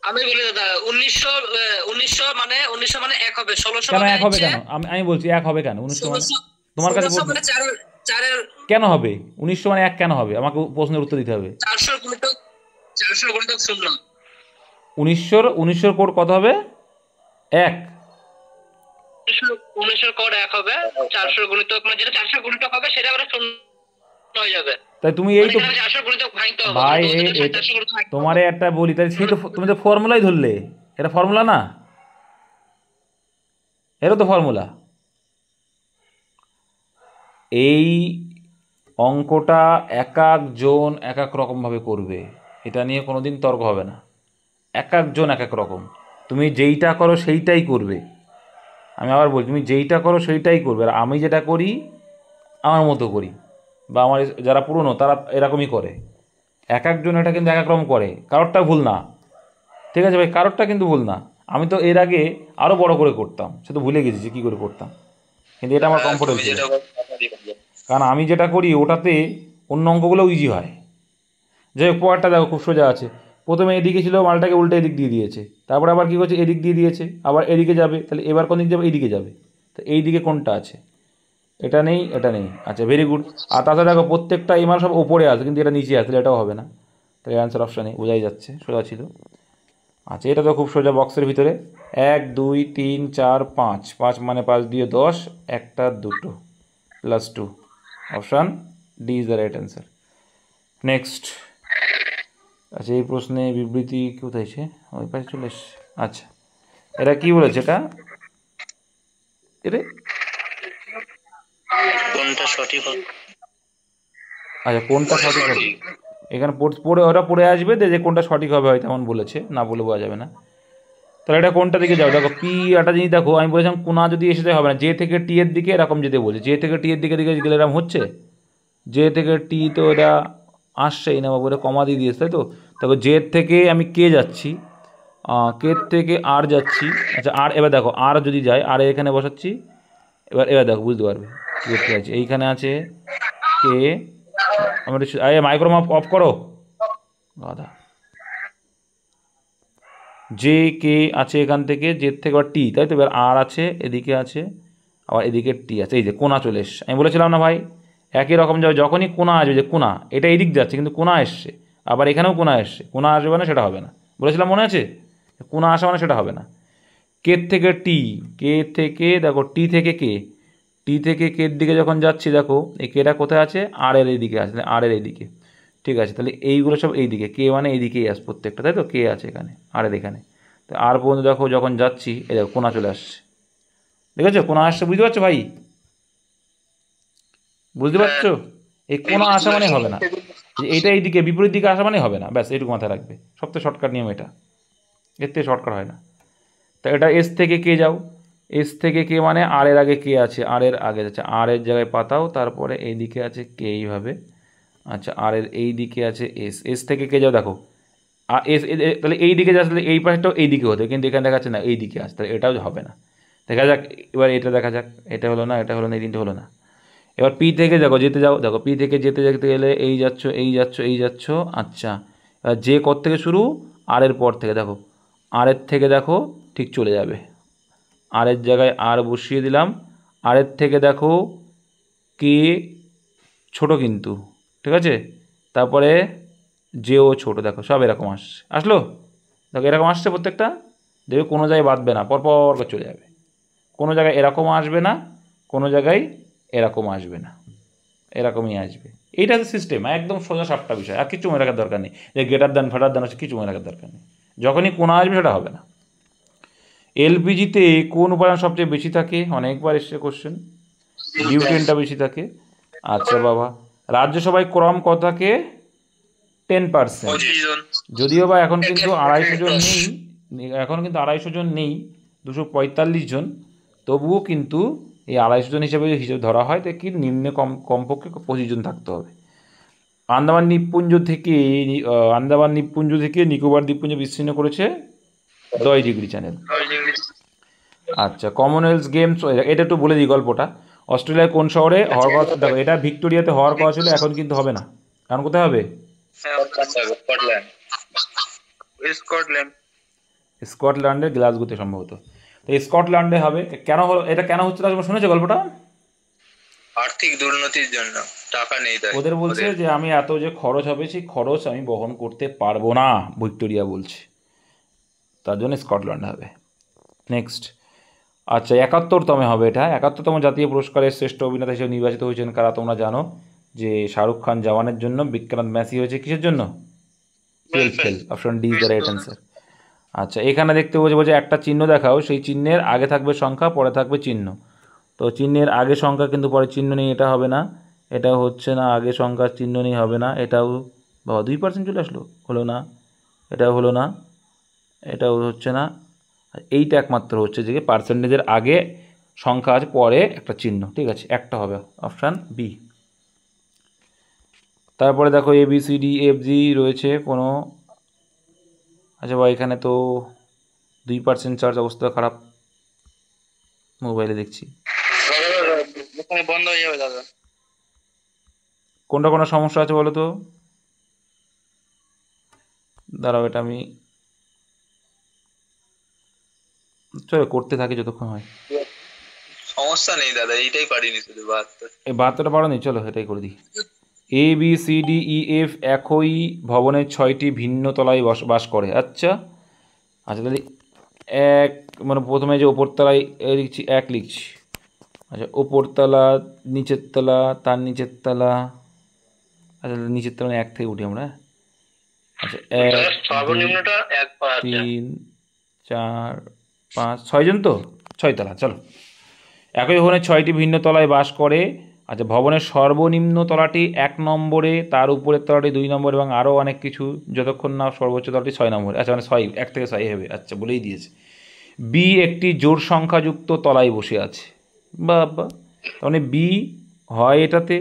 আমি বলি দাদা, 1900 মানে 1 হবে, 1600 কেন মানে 1 হবে কেন? আমি বলছি 1 হবে কেন? 1900 মানে তোমার কাছে 1600 মানে 4 এর কেন হবে? 1900 মানে 1 কেন হবে? আমাকে প্রশ্নের উত্তর দিতে হবে। 400 গুণিতক 0। 1900 কোড কত হবে? 1। 1900 কোড 1 হবে, 400 গুণিতক মানে যেটা 400 গুণিতক হবে সেটা আবার 0 হয়ে যাবে। তাই তুমি এই তো 400 গুণিতক ভাঙতে হবে ভাই, 400 গুণিতক ভাঙতে হবে। তোমারে একটা বলি, তাই সেই তো তুমি তো ফর্মুলাই ধরলে। এটা ফর্মুলা না, এটা তো ফর্মুলা। এই অঙ্কটা এক একজন এক এক রকমভাবে করবে, এটা নিয়ে কোনো দিন তর্ক হবে না। এক একজন এক এক রকম। তুমি যেইটা করো সেইটাই করবে। আমি আবার বলি, তুমি যেইটা করো সেইটাই করবে। আর আমি যেটা করি আমার মতো করি, বা আমার যারা পুরনো তারা এরকমই করে। এক একজন এটা কিন্তু এক এক রকম করে, কারোরটা ভুল না, ঠিক আছে ভাই, কারোরটা কিন্তু ভুল না। আমি তো এর আগে আরও বড় করে করতাম, সে তো ভুলে গেছি যে কী করে করতাম, কিন্তু এটা আমার হ্যাঁ, কমফোর্টেবল তুমি ছিল। যেটা করো তাড়াতাড়ি হয়ে যাবে। কারণ আমি যেটা করি ওটাতে অন্য অঙ্কগুলোও ইজি হয়। যাই হোক, পরেরটা দেখো খুব সোজা আছে। প্রথমে এদিকে ছিল, মালটাকে উল্টে এদিক দিয়ে দিয়েছে, তারপরে আবার কী করছে, এদিক দিয়ে দিয়েছে, আবার এদিকে যাবে, তাহলে এবার কোন দিক যাবে, এইদিকে যাবে। তো এই দিকে কোনটা আছে, এটা নেই, এটা নেই, আচ্ছা ভেরি গুড। আর তাছাড়া দেখো প্রত্যেকটা এই মাল সব ওপরে আছে, কিন্তু এটা নিচে আছে, তাহলে এটাও হবে না। তাহলে অ্যান্সার অপশানে বোঝাই যাচ্ছে সোজা ছিল। আচ্ছা, এটা তো খুব সোজা, বক্সের ভিতরে 1 2 3 4 5, 5 মানে 5 দিয়ে 10, একটা দুটো +2, option D is the right answer. Next. আচ্ছা, এই প্রশ্নে বিবৃতি কোথায় আছে, ওই পাশে চলে এসছে। আচ্ছা, এটা কি বলেছে, এটা কোনটা সঠিক হবে? আচ্ছা, কোনটা কোনটা সঠিক হবে, সঠিক? এখানে পড়ে ওটা পড়ে আসবে যে কোনটা সঠিক হবে, হয়তো এমন বলেছে, না বলে বোঝা যাবে না। তাহলে এটা কোনটা দিকে যাও, দেখো পি একটা জিনিস দেখো, আমি বলেছিলাম কোনা যদি এসে যায় হবে না, জে থেকে টি এর দিকে এরকম যেতে বলছে, জে থেকে টি এর দিকে দিকে গেলে এরকম হচ্ছে, জে থেকে টি তো এটা আসছেই না বাবু, এটা কমা দিয়ে দিয়েছে, তাই তো। দেখো জে থেকে আমি কে যাচ্ছি, কে থেকে আর যাচ্ছি। আচ্ছা, আর এবার দেখো আর যদি যায়, আর এখানে বসাচ্ছি, এবার দেখো বুঝতে পারবে কী করতে আছে। এইখানে আছে কে, আমরা মাইক্রোম অফ করো দাদা। জে কে আছে এখান থেকে, জের থেকে আবার টি, তাই তো। এবার আর আছে, এদিকে আছে, আবার এদিকে টি আছে, এই যে কোনা চলে এসছে। আমি বলেছিলাম না ভাই, একই রকম যাবে, যখনই কোনা আসবে, যে কোনা এটা এদিক যাচ্ছে কিন্তু কোনা এসছে, আবার এখানেও কোনা এসছে, কোনা আসবে না সেটা হবে না, বলেছিলাম মনে আছে, কোনা আসা মানে সেটা হবে না। কে থেকে টি, কে থেকে দেখো টি থেকে কে, টি থেকে কের দিকে যখন যাচ্ছি, দেখো এই কেটা কোথায় আছে, আর এর এইদিকে আছে, আর এর এইদিকে, ঠিক আছে। তাহলে এইগুলো সব এইদিকে, কে মানে এইদিকেই আসে প্রত্যেকটা, তাই তো, কে আছে এখানে, আর এর এখানে। তো আর পর্যন্ত দেখো যখন যাচ্ছি, এই দেখো কোনা চলে আসছে, ঠিক আছে, কোনা আসছে, বুঝতে পারছো ভাই, বুঝতে পারছো। এই কোনা আসা মানে হবে না, যে এইটা এইদিকে বিপরীত দিকে আসা মানে হবে না, ব্যাস এইটুকু মাথায় রাখবে, সবথেকে শর্টকাট নিয়ম এটা, এর থেকে শর্টকাট হয় না। তা এটা এস থেকে কে যাও, এস থেকে কে মানে আর এর আগে কে আছে, আর এর আগে যাচ্ছে, আর এর জায়গায় পাতাও, তারপরে এই দিকে আছে কে, এইভাবে। আচ্ছা, আর এর এই দিকে আছে এস, এস থেকে কে যাও দেখো, আর এস তাহলে এই দিকে যাচ্ছে, তাহলে এই পাশটাও এই দিকে হতো, কিন্তু এখানে দেখা যাচ্ছে না এই দিকে আসছে, তাহলে এটাও হবে না। দেখা যাক এবার এটা দেখা যাক, এটা হলো না, এটা হলো না, এই তিনটে হলো না। এবার পি থেকে দেখো যেতে যাও, দেখো পি থেকে যেতে যেতে গেলে এই যাচ্ছ, এই যাচ্ছ, এই যাচ্ছ। আচ্ছা, এবার যে কর থেকে শুরু, আর এর পর থেকে দেখো, আর এর থেকে দেখো ঠিক চলে যাবে, আর এর জায়গায় আর বসিয়ে দিলাম। আর এর থেকে দেখো কে ছোট কিন্তু, ঠিক আছে, তারপরে যেও ছোট, দেখো সব এরকম আসলো, দেখো এরকম আসছে প্রত্যেকটা, দেখবে কোনো জায়গায় বাঁধবে না, পরপর করে চলে যাবে, কোনো জায়গায় এরকম আসবে না, কোনো জায়গায় এরকম আসবে না, এরকমই আসবে। এইটা হচ্ছে সিস্টেম, একদম সোজা সাপটা বিষয়, আর কিছু মনে রাখার দরকার নেই, যে গেটার দেন ফেটার দেন হচ্ছে, কিছু মনে রাখার দরকার নেই, যখনই কোনা আসবে সেটা হবে না। এলপিজিতে কোন উপাদান সবচেয়ে বেশি থাকে, অনেকবার এসছে কোশ্চেন, বিউটেনটা বেশি থাকে। আচ্ছা বাবা, রাজ্যসভায় ক্রম কত থাকে, 10%। 25 জন। যদিও বা এখন কিন্তু 250 জন নেই, এখন কিন্তু 250 জন নেই, 245 জন, তবুও কিন্তু এই 250 জন হিসেবে ধরা হয়, তো কি নিম্নে কমপক্ষে 25 জন থাকতে হবে। আন্দামান দ্বীপপুঞ্জ থেকে নিকোবর দ্বীপপুঞ্জ বিচ্ছিন্ন করেছে 10 ডিগ্রি চ্যানেল। আচ্ছা, কমনওয়েলথ গেমস, এটা একটু বলে দিই গল্পটা। অস্ট্রেলিয়ার কোন শহরে হওয়ার কথা, দেখো এটা ভিক্টোরিয়াতে হওয়ার কথা ছিল, এখন কিন্তু হবে না, এখন কোথায় হবে, স্কটল্যান্ডের গ্লাসগোতে সম্ভবত। তো স্কটল্যান্ডে হবে, কেন হলো এটা, কেন হচ্ছে তোমরা শুনেছো গল্পটা? আর্থিক দুর্নীতির জন্য, টাকা নেই তাই ওদের বলছে যে আমি এত যে খরচ হবে, সেই খরচ আমি বহন করতে পারবো না, ভিক্টোরিয়া বলছে, তার জন্য স্কটল্যান্ড হবে। নেক্সট। আচ্ছা, 71তম হবে এটা, 71তম জাতীয় পুরস্কারের শ্রেষ্ঠ অভিনেতা হিসেবে নির্বাচিত হয়েছেন কারা তোমরা জানো, যে শাহরুখ খান জওয়ানের জন্য, বিক্রান্ত ম্যাসি হয়েছে কিসের জন্য, fail, option D is the right answer. আচ্ছা, এখানে দেখতে বলছে একটা চিহ্ন দেখাও, সেই চিহ্নের আগে থাকবে সংখ্যা, পরে থাকবে চিহ্ন। তো চিহ্নের আগে সংখ্যা কিন্তু পরে চিহ্ন নেই, এটা হবে না, এটা হচ্ছে না, আগে সংখ্যার চিহ্ন নেই, হবে না, এটাও বাবা 2% চলে আসলো, হলো না, এটাও হলো না, এটাও হচ্ছে না, আর এইটা একমাত্র হচ্ছে যে পার্সেন্টেজের আগে সংখ্যা আছে, পরে একটা চিহ্ন, ঠিক আছে, একটা হবে অপশান বি। তারপরে দেখো ABCDFG রয়েছে কোনো, আচ্ছা ভাই এখানে তো 2% চার্জ, অবস্থা খারাপ, মোবাইলে দেখছি। বন্ধ হয়ে যাবে দাদা। কোনটা কোনো সমস্যা আছে বলো তো, দাঁড়াও এটা আমি চলো করতে থাকি যতক্ষণ হয়। সমস্যা নেই দাদা, এইটাই পারিনি শুধু 72। এই 72টা পারো নি, চলো এটাই করে দিই। ABCDEF একই ভবনের 6টি ভিন্ন তলায় বাস করে। আচ্ছা আচ্ছা তাহলে এক, মানে প্রথমে যে ওপরতলায় লিখছি 1 লিখছি, আচ্ছা ওপরতলা, নিচের তলা, তার নিচের তলা, আচ্ছা নিচের তলা 1 থেকে উঠি আমরা, আচ্ছা 1 সর্বনিম্নটা 1 পাওয়া যায়। 3 4 5 6 জন তো, 6 তলা। চলো, একই ভবনের 6টি ভিন্ন তলায় বাস করে। আচ্ছা ভবনের সর্বনিম্ন তলাটি 1 নম্বরে, তার উপরের তলাটি 2 নম্বরে এবং আরও অনেক কিছু, যতক্ষণ না সর্বোচ্চ তলাটি 6 নম্বরে। আচ্ছা মানে 6, 1 থেকে 6 হবে, আচ্ছা বলেই দিয়েছে। বি একটি জোড় সংখ্যাযুক্ত তলায় বসে আছে। বাবা, মানে বি হয় এটাতে,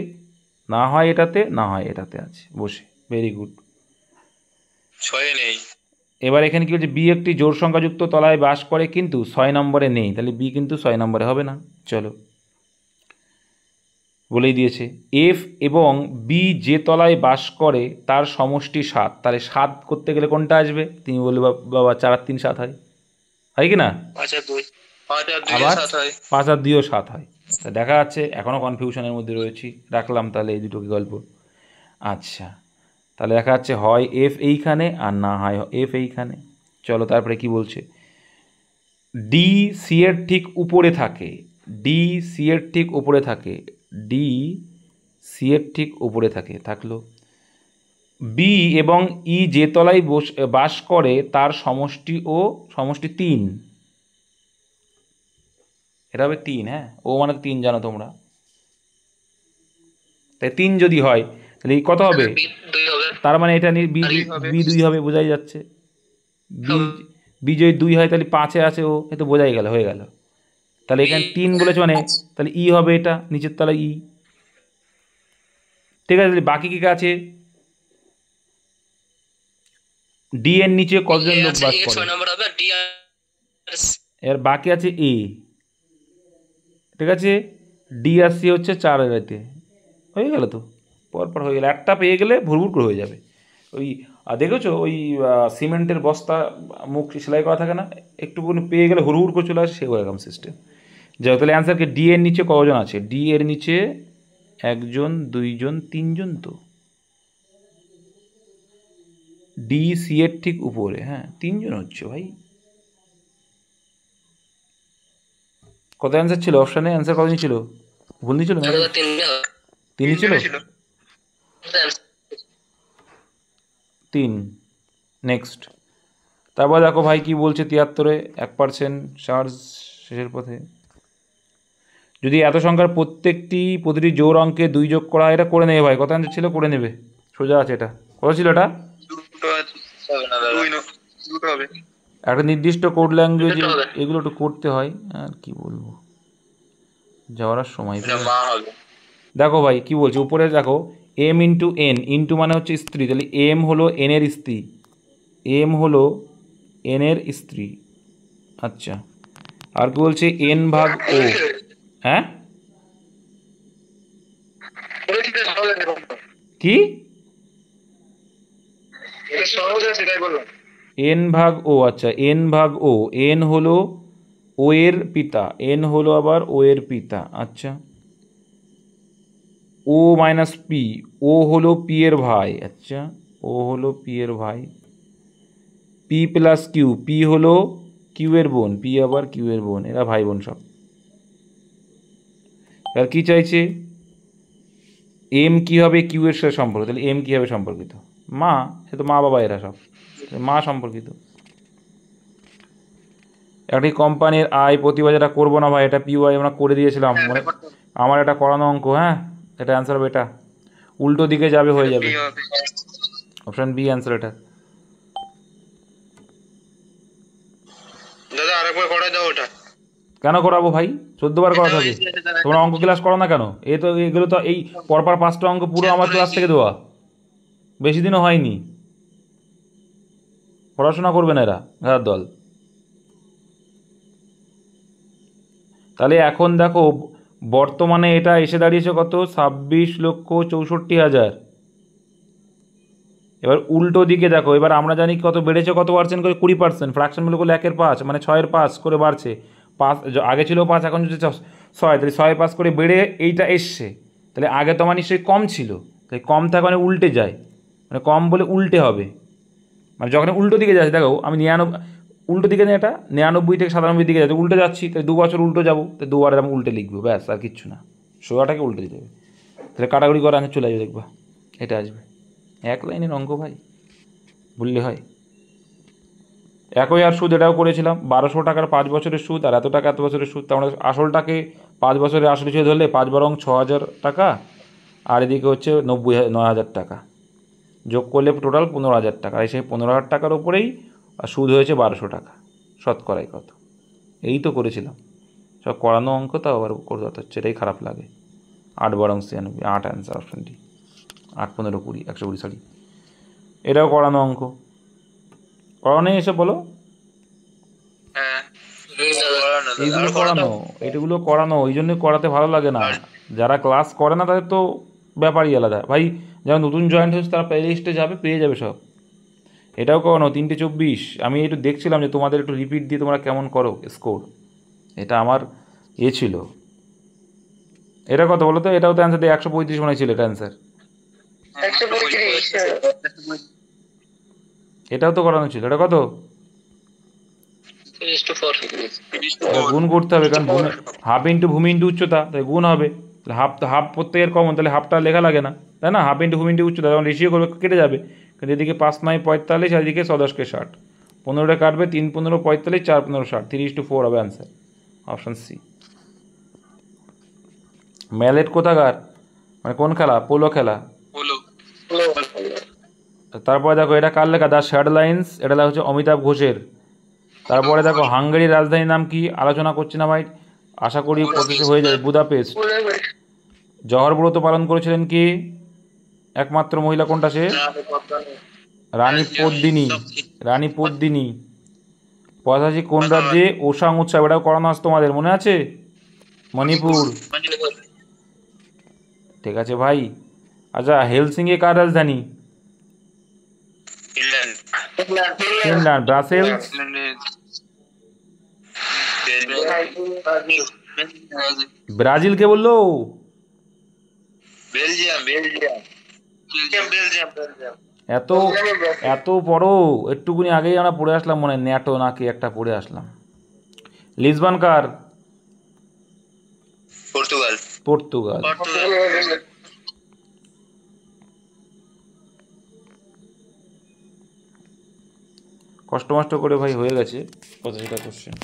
না হয় এটাতে, না হয় এটাতে আছে বসে, ভেরি গুড। 6 নেই। এবার এখানে কি বলছে, বি একটি জোড় সংখ্যাযুক্ত তলায় বাস করে কিন্তু 6 নম্বরে নেই, তাহলে বি কিন্তু 6 নম্বরে হবে না। চলো বলেই দিয়েছে। এফ এবং বি যে তলায় বাস করে তার সমষ্টি 7, তাহলে 7 করতে গেলে কোনটা আসবে? তুমি বলবে বাবা 4 আর 3 7 হয়, হয় কি না? 5 আর 2 আবার 7 হয়। 5 আর 2 7 হয়। তা দেখা যাচ্ছে এখনও কনফিউশনের মধ্যে রয়েছি, রাখলাম তাহলে এই দুটোকে গল্প। আচ্ছা তাহলে দেখা যাচ্ছে হয় এফ এইখানে আর না হয় এফ এইখানে। চলো তারপরে কি বলছে, ডি সি এর ঠিক উপরে থাকে, ডি সি এর ঠিক উপরে থাকে, ডি সি এর ঠিক উপরে থাকে, থাকলো। বি এবং ই যে তলায় বাস করে তার সমষ্টি ও সমষ্টি 3, এটা হবে 3, হ্যাঁ ও মানে 3 জানো তোমরা, তাই 3 যদি হয় তাহলে কত হবে? 2 হবে। তার মানে এটা বি, বি 2 হবে, বোঝাই যাচ্ছে। বি বি যদি 2 হয় তাহলে 5-এ আছে ও, এ তো বোঝাই গেল, হয়ে গেল। তাহলে এখানে 3 বলেছে মানে তাহলে ই হবে, এটা নিচের তলায় ই, ঠিক আছে। তাহলে বাকি কি আছে? ডি এর নিচে কতজন লোক বাস করে? 6 নম্বর হবে, ডি আর এর বাকি আছে এ, ঠিক আছে। ডি আর সি হচ্ছে 4 এর রাইতে, হয়ে গেল তো, পরপর হয়ে গেল, একটা পেয়ে গেলে ভুরভুর করে হয়ে যাবে। ওই দেখেছো ওই সিমেন্টের বস্তা মুখ সেলাই করা থাকে না, একটুকুনি পেয়ে গেলে হুড়হুড় করে চলে আসে, সেরকম সিস্টেম। যাই, তাহলে অ্যান্সারকে ডি এর নিচে কজন আছে? ডি এর নিচে 1 জন 2 জন 3 জন, তো ডি সি এর ঠিক উপরে, হ্যাঁ 3 জন হচ্ছে ভাই। কত অ্যান্সার ছিল অপশানে? অ্যান্সার কতদিন ছিল? ভুল দিয়েছিল না? 3ই ছিল, 3। নেক্সট, তারপর দেখো ভাই কি বলছে, 73-এ 1% চার্জ শেষের পথে। যদি এত সংখ্যার প্রতিটি জোড় অঙ্কে 2 যোগ করা হয়, এটা করে নেবে ভাই, কত অ্যান্সার ছিল করে নেবে, সোজা আছে এটা। কত ছিল এটা? 2 হবে। একটা নির্দিষ্ট কোড ল্যাঙ্গুয়েজ, এগুলো একটু করতে হয়, আর কি বলবো, যাওয়ার সময় দেখো ভাই কি বলছে উপরে, দেখো এম ইন্টু এন, ইন্টু মানে হচ্ছে স্ত্রী, তাহলে এম হলো এনের স্ত্রী, এম হলো এনের স্ত্রী। আচ্ছা আর কি বলছে, এন ভাগ ও, হ্যাঁ কি এন ভাগ ও, আচ্ছা এন ভাগ ও, এন হলো ও এর পিতা, এন হলো আবার ও এর পিতা। আচ্ছা ও মাইনাস পি, ও হলো পি এর ভাই, আচ্ছা ও হলো পি এর ভাই। পি প্লাস কিউ, পি হলো কিউ এর বোন, পি আবার কিউ এর বোন, এরা ভাই বোন সব। আর কি চাইছে, এম কি হবে কিউ এর সাথে সম্পর্কিত, তাহলে এম কি হবে সম্পর্কিত? মা, সে তো মা বাবা এরা সব, মা সম্পর্কিত। একটি কোম্পানির আয় প্রতিবার, যেটা করবো না ভাই, এটা পিওয়াই আমরা করে দিয়েছিলাম, মানে আমার এটা করানো অঙ্ক, হ্যাঁ এটা অ্যান্সার হবে, এটা উল্টো দিকে যাবে, হয়ে যাবে অপশান বি অ্যান্সার এটা। দাদা একবার করাই দাও ওটা। কেন করাবো ভাই? 14 বার করাতে হবে। তোমরা অঙ্ক ক্লাস করো না কেন? এগুলো তো এই পরপর 5টা অঙ্ক পুরো আমার ক্লাস থেকে দেওয়া, বেশি দিনও হয়নি। পড়াশোনা করবে না এরা ঘাড়ার দল। তাহলে এখন দেখো বর্তমানে এটা এসে দাঁড়িয়েছে কত, 26,64,000। এবার উল্টো দিকে দেখো, এবার আমরা জানি কত বেড়েছে, কত পার্সেন্ট করে, 20%। ফ্র্যাকশন মূল্য করলে 1/5 মানে 6/5 করে বাড়ছে। 5 আগে ছিল 5, এখন যদি 6, তাহলে 6/5 করে বেড়ে এইটা এসছে। তাহলে আগে তো আমার নিশ্চয়ই কম ছিল, তাই কম থাকে মানে উল্টে যায়, মানে কম বলে উল্টে হবে। মানে যখন উল্টো দিকে যাচ্ছে, দেখো আমি 99 উল্টো দিকে নিয়ে এটা 99 থেকে 97 দিকে যাচ্ছে, উল্টে যাচ্ছি, তাই 2 বছর উল্টো যাবো, তাই 2 বার আমি উল্টে লিখবো, ব্যাস আর কিচ্ছু না, সোজাটাকে উল্টে দিতে হবে। তাহলে কাটাকুটি করে আনসার চলে আসবে, দেখবা এটা আসবে। এক লাইনের অঙ্ক ভাই, বললে হয়। একই আর সুদ এটাও করেছিলাম, 1200 টাকার 5 বছরের সুদ, আর এত টাকা এত বছরের সুদ। তার মানে আসলটাকে 5 বছরের আসল হিসেবে ধরলে 5 বরং 6,000 টাকা, আর এদিকে হচ্ছে 9,000 টাকা, যোগ করলে টোটাল 15,000 টাকা। আর সেই 15,000 টাকার ওপরেই সুদ হয়েছে 1200 টাকা, শতকরাই কত। এই তো করেছিলাম, সব করানো অঙ্ক, তাও আবার করতে হচ্ছে, এটাই খারাপ লাগে। 8 বরং 96, 8 অ্যান্সার অপশন ডি। 8, 15, 20, 120, সরি, এটাও করানো অঙ্ক। করানো এসে বলো, এইগুলো করানো, এইগুলো করানো, ওই জন্যই করাতে ভালো লাগে না। যারা ক্লাস করে না তাদের তো ব্যাপারই আলাদা ভাই। যারা নতুন জয়েন্ট হয়েছে তারা প্লে লিস্টে যাবে, পেয়ে যাবে সব। এটাও করানো 3:24। আমি একটু দেখছিলাম যে তোমাদের একটু রিপিট দিয়ে তোমরা কেমন করো স্কোর, এটা আমার ছিল। এটা কত বলো তো? এটাও তো অ্যান্সার দিয়ে 135 মনে ছিল এটা অ্যান্সার। এটাও তো করানো ছিল। এটা কত? গুণ করতে হবে, কারণ হাফ ইন্টু ভূমি ইন্টু উচ্চতা, তাই গুণ হবে। তাহলে হাফ প্রত্যেকের কমন, তাহলে হাফটা লেখা লাগে না, তাই না? হাফ ইন্টু ভূমি ইন্টু উচ্চতা, তখন রেশিও করবে, কেটে যাবে। কিন্তু এদিকে 5, 9, 45, আর এদিকে 10, 60, 15টা কাটবে, 3, 15, 45, 4, 15, 60, 3:4 হবে অ্যান্সার, অপশান সি। ম্যালেট কোথাকার, মানে কোন খেলা? পোলো খেলা। তারপরে দেখো এটা কার লেখা? দ্য শ্যাড লাইন্স, এটা হচ্ছে অমিতাভ ঘোষের। তারপরে দেখো হাঙ্গেরির রাজধানীর নাম কি? আলোচনা করছি না ভাই, আশা করি প্রসেসে হয়ে যাবে। বুদাপেস্ট। জহর ব্রত পালন করেছিলেন কি? একমাত্র মহিলা কোনটা সে? রানী পদ্মিনী। রানী পদ্মিনী। 85 কোন রাজ্যে ওসাং উৎসব? এটাও করানো আছে তোমাদের, মনে আছে? মণিপুর। ঠিক আছে ভাই। আচ্ছা, হেলসিঙ্কি কার রাজধানী? ফিনল্যান্ড। ব্রাসেলস? ব্রাজিল কে বললো? এত এত বড়, একটুকুনি আগেই আমরা পড়ে আসলাম, মনে হয় ন্যাটো নাকি একটা পড়ে আসলাম। লিসবন কার? পর্তুগাল। কষ্ট মষ্ট করে ভাই হয়ে গেছে 85টা কোশ্চেন।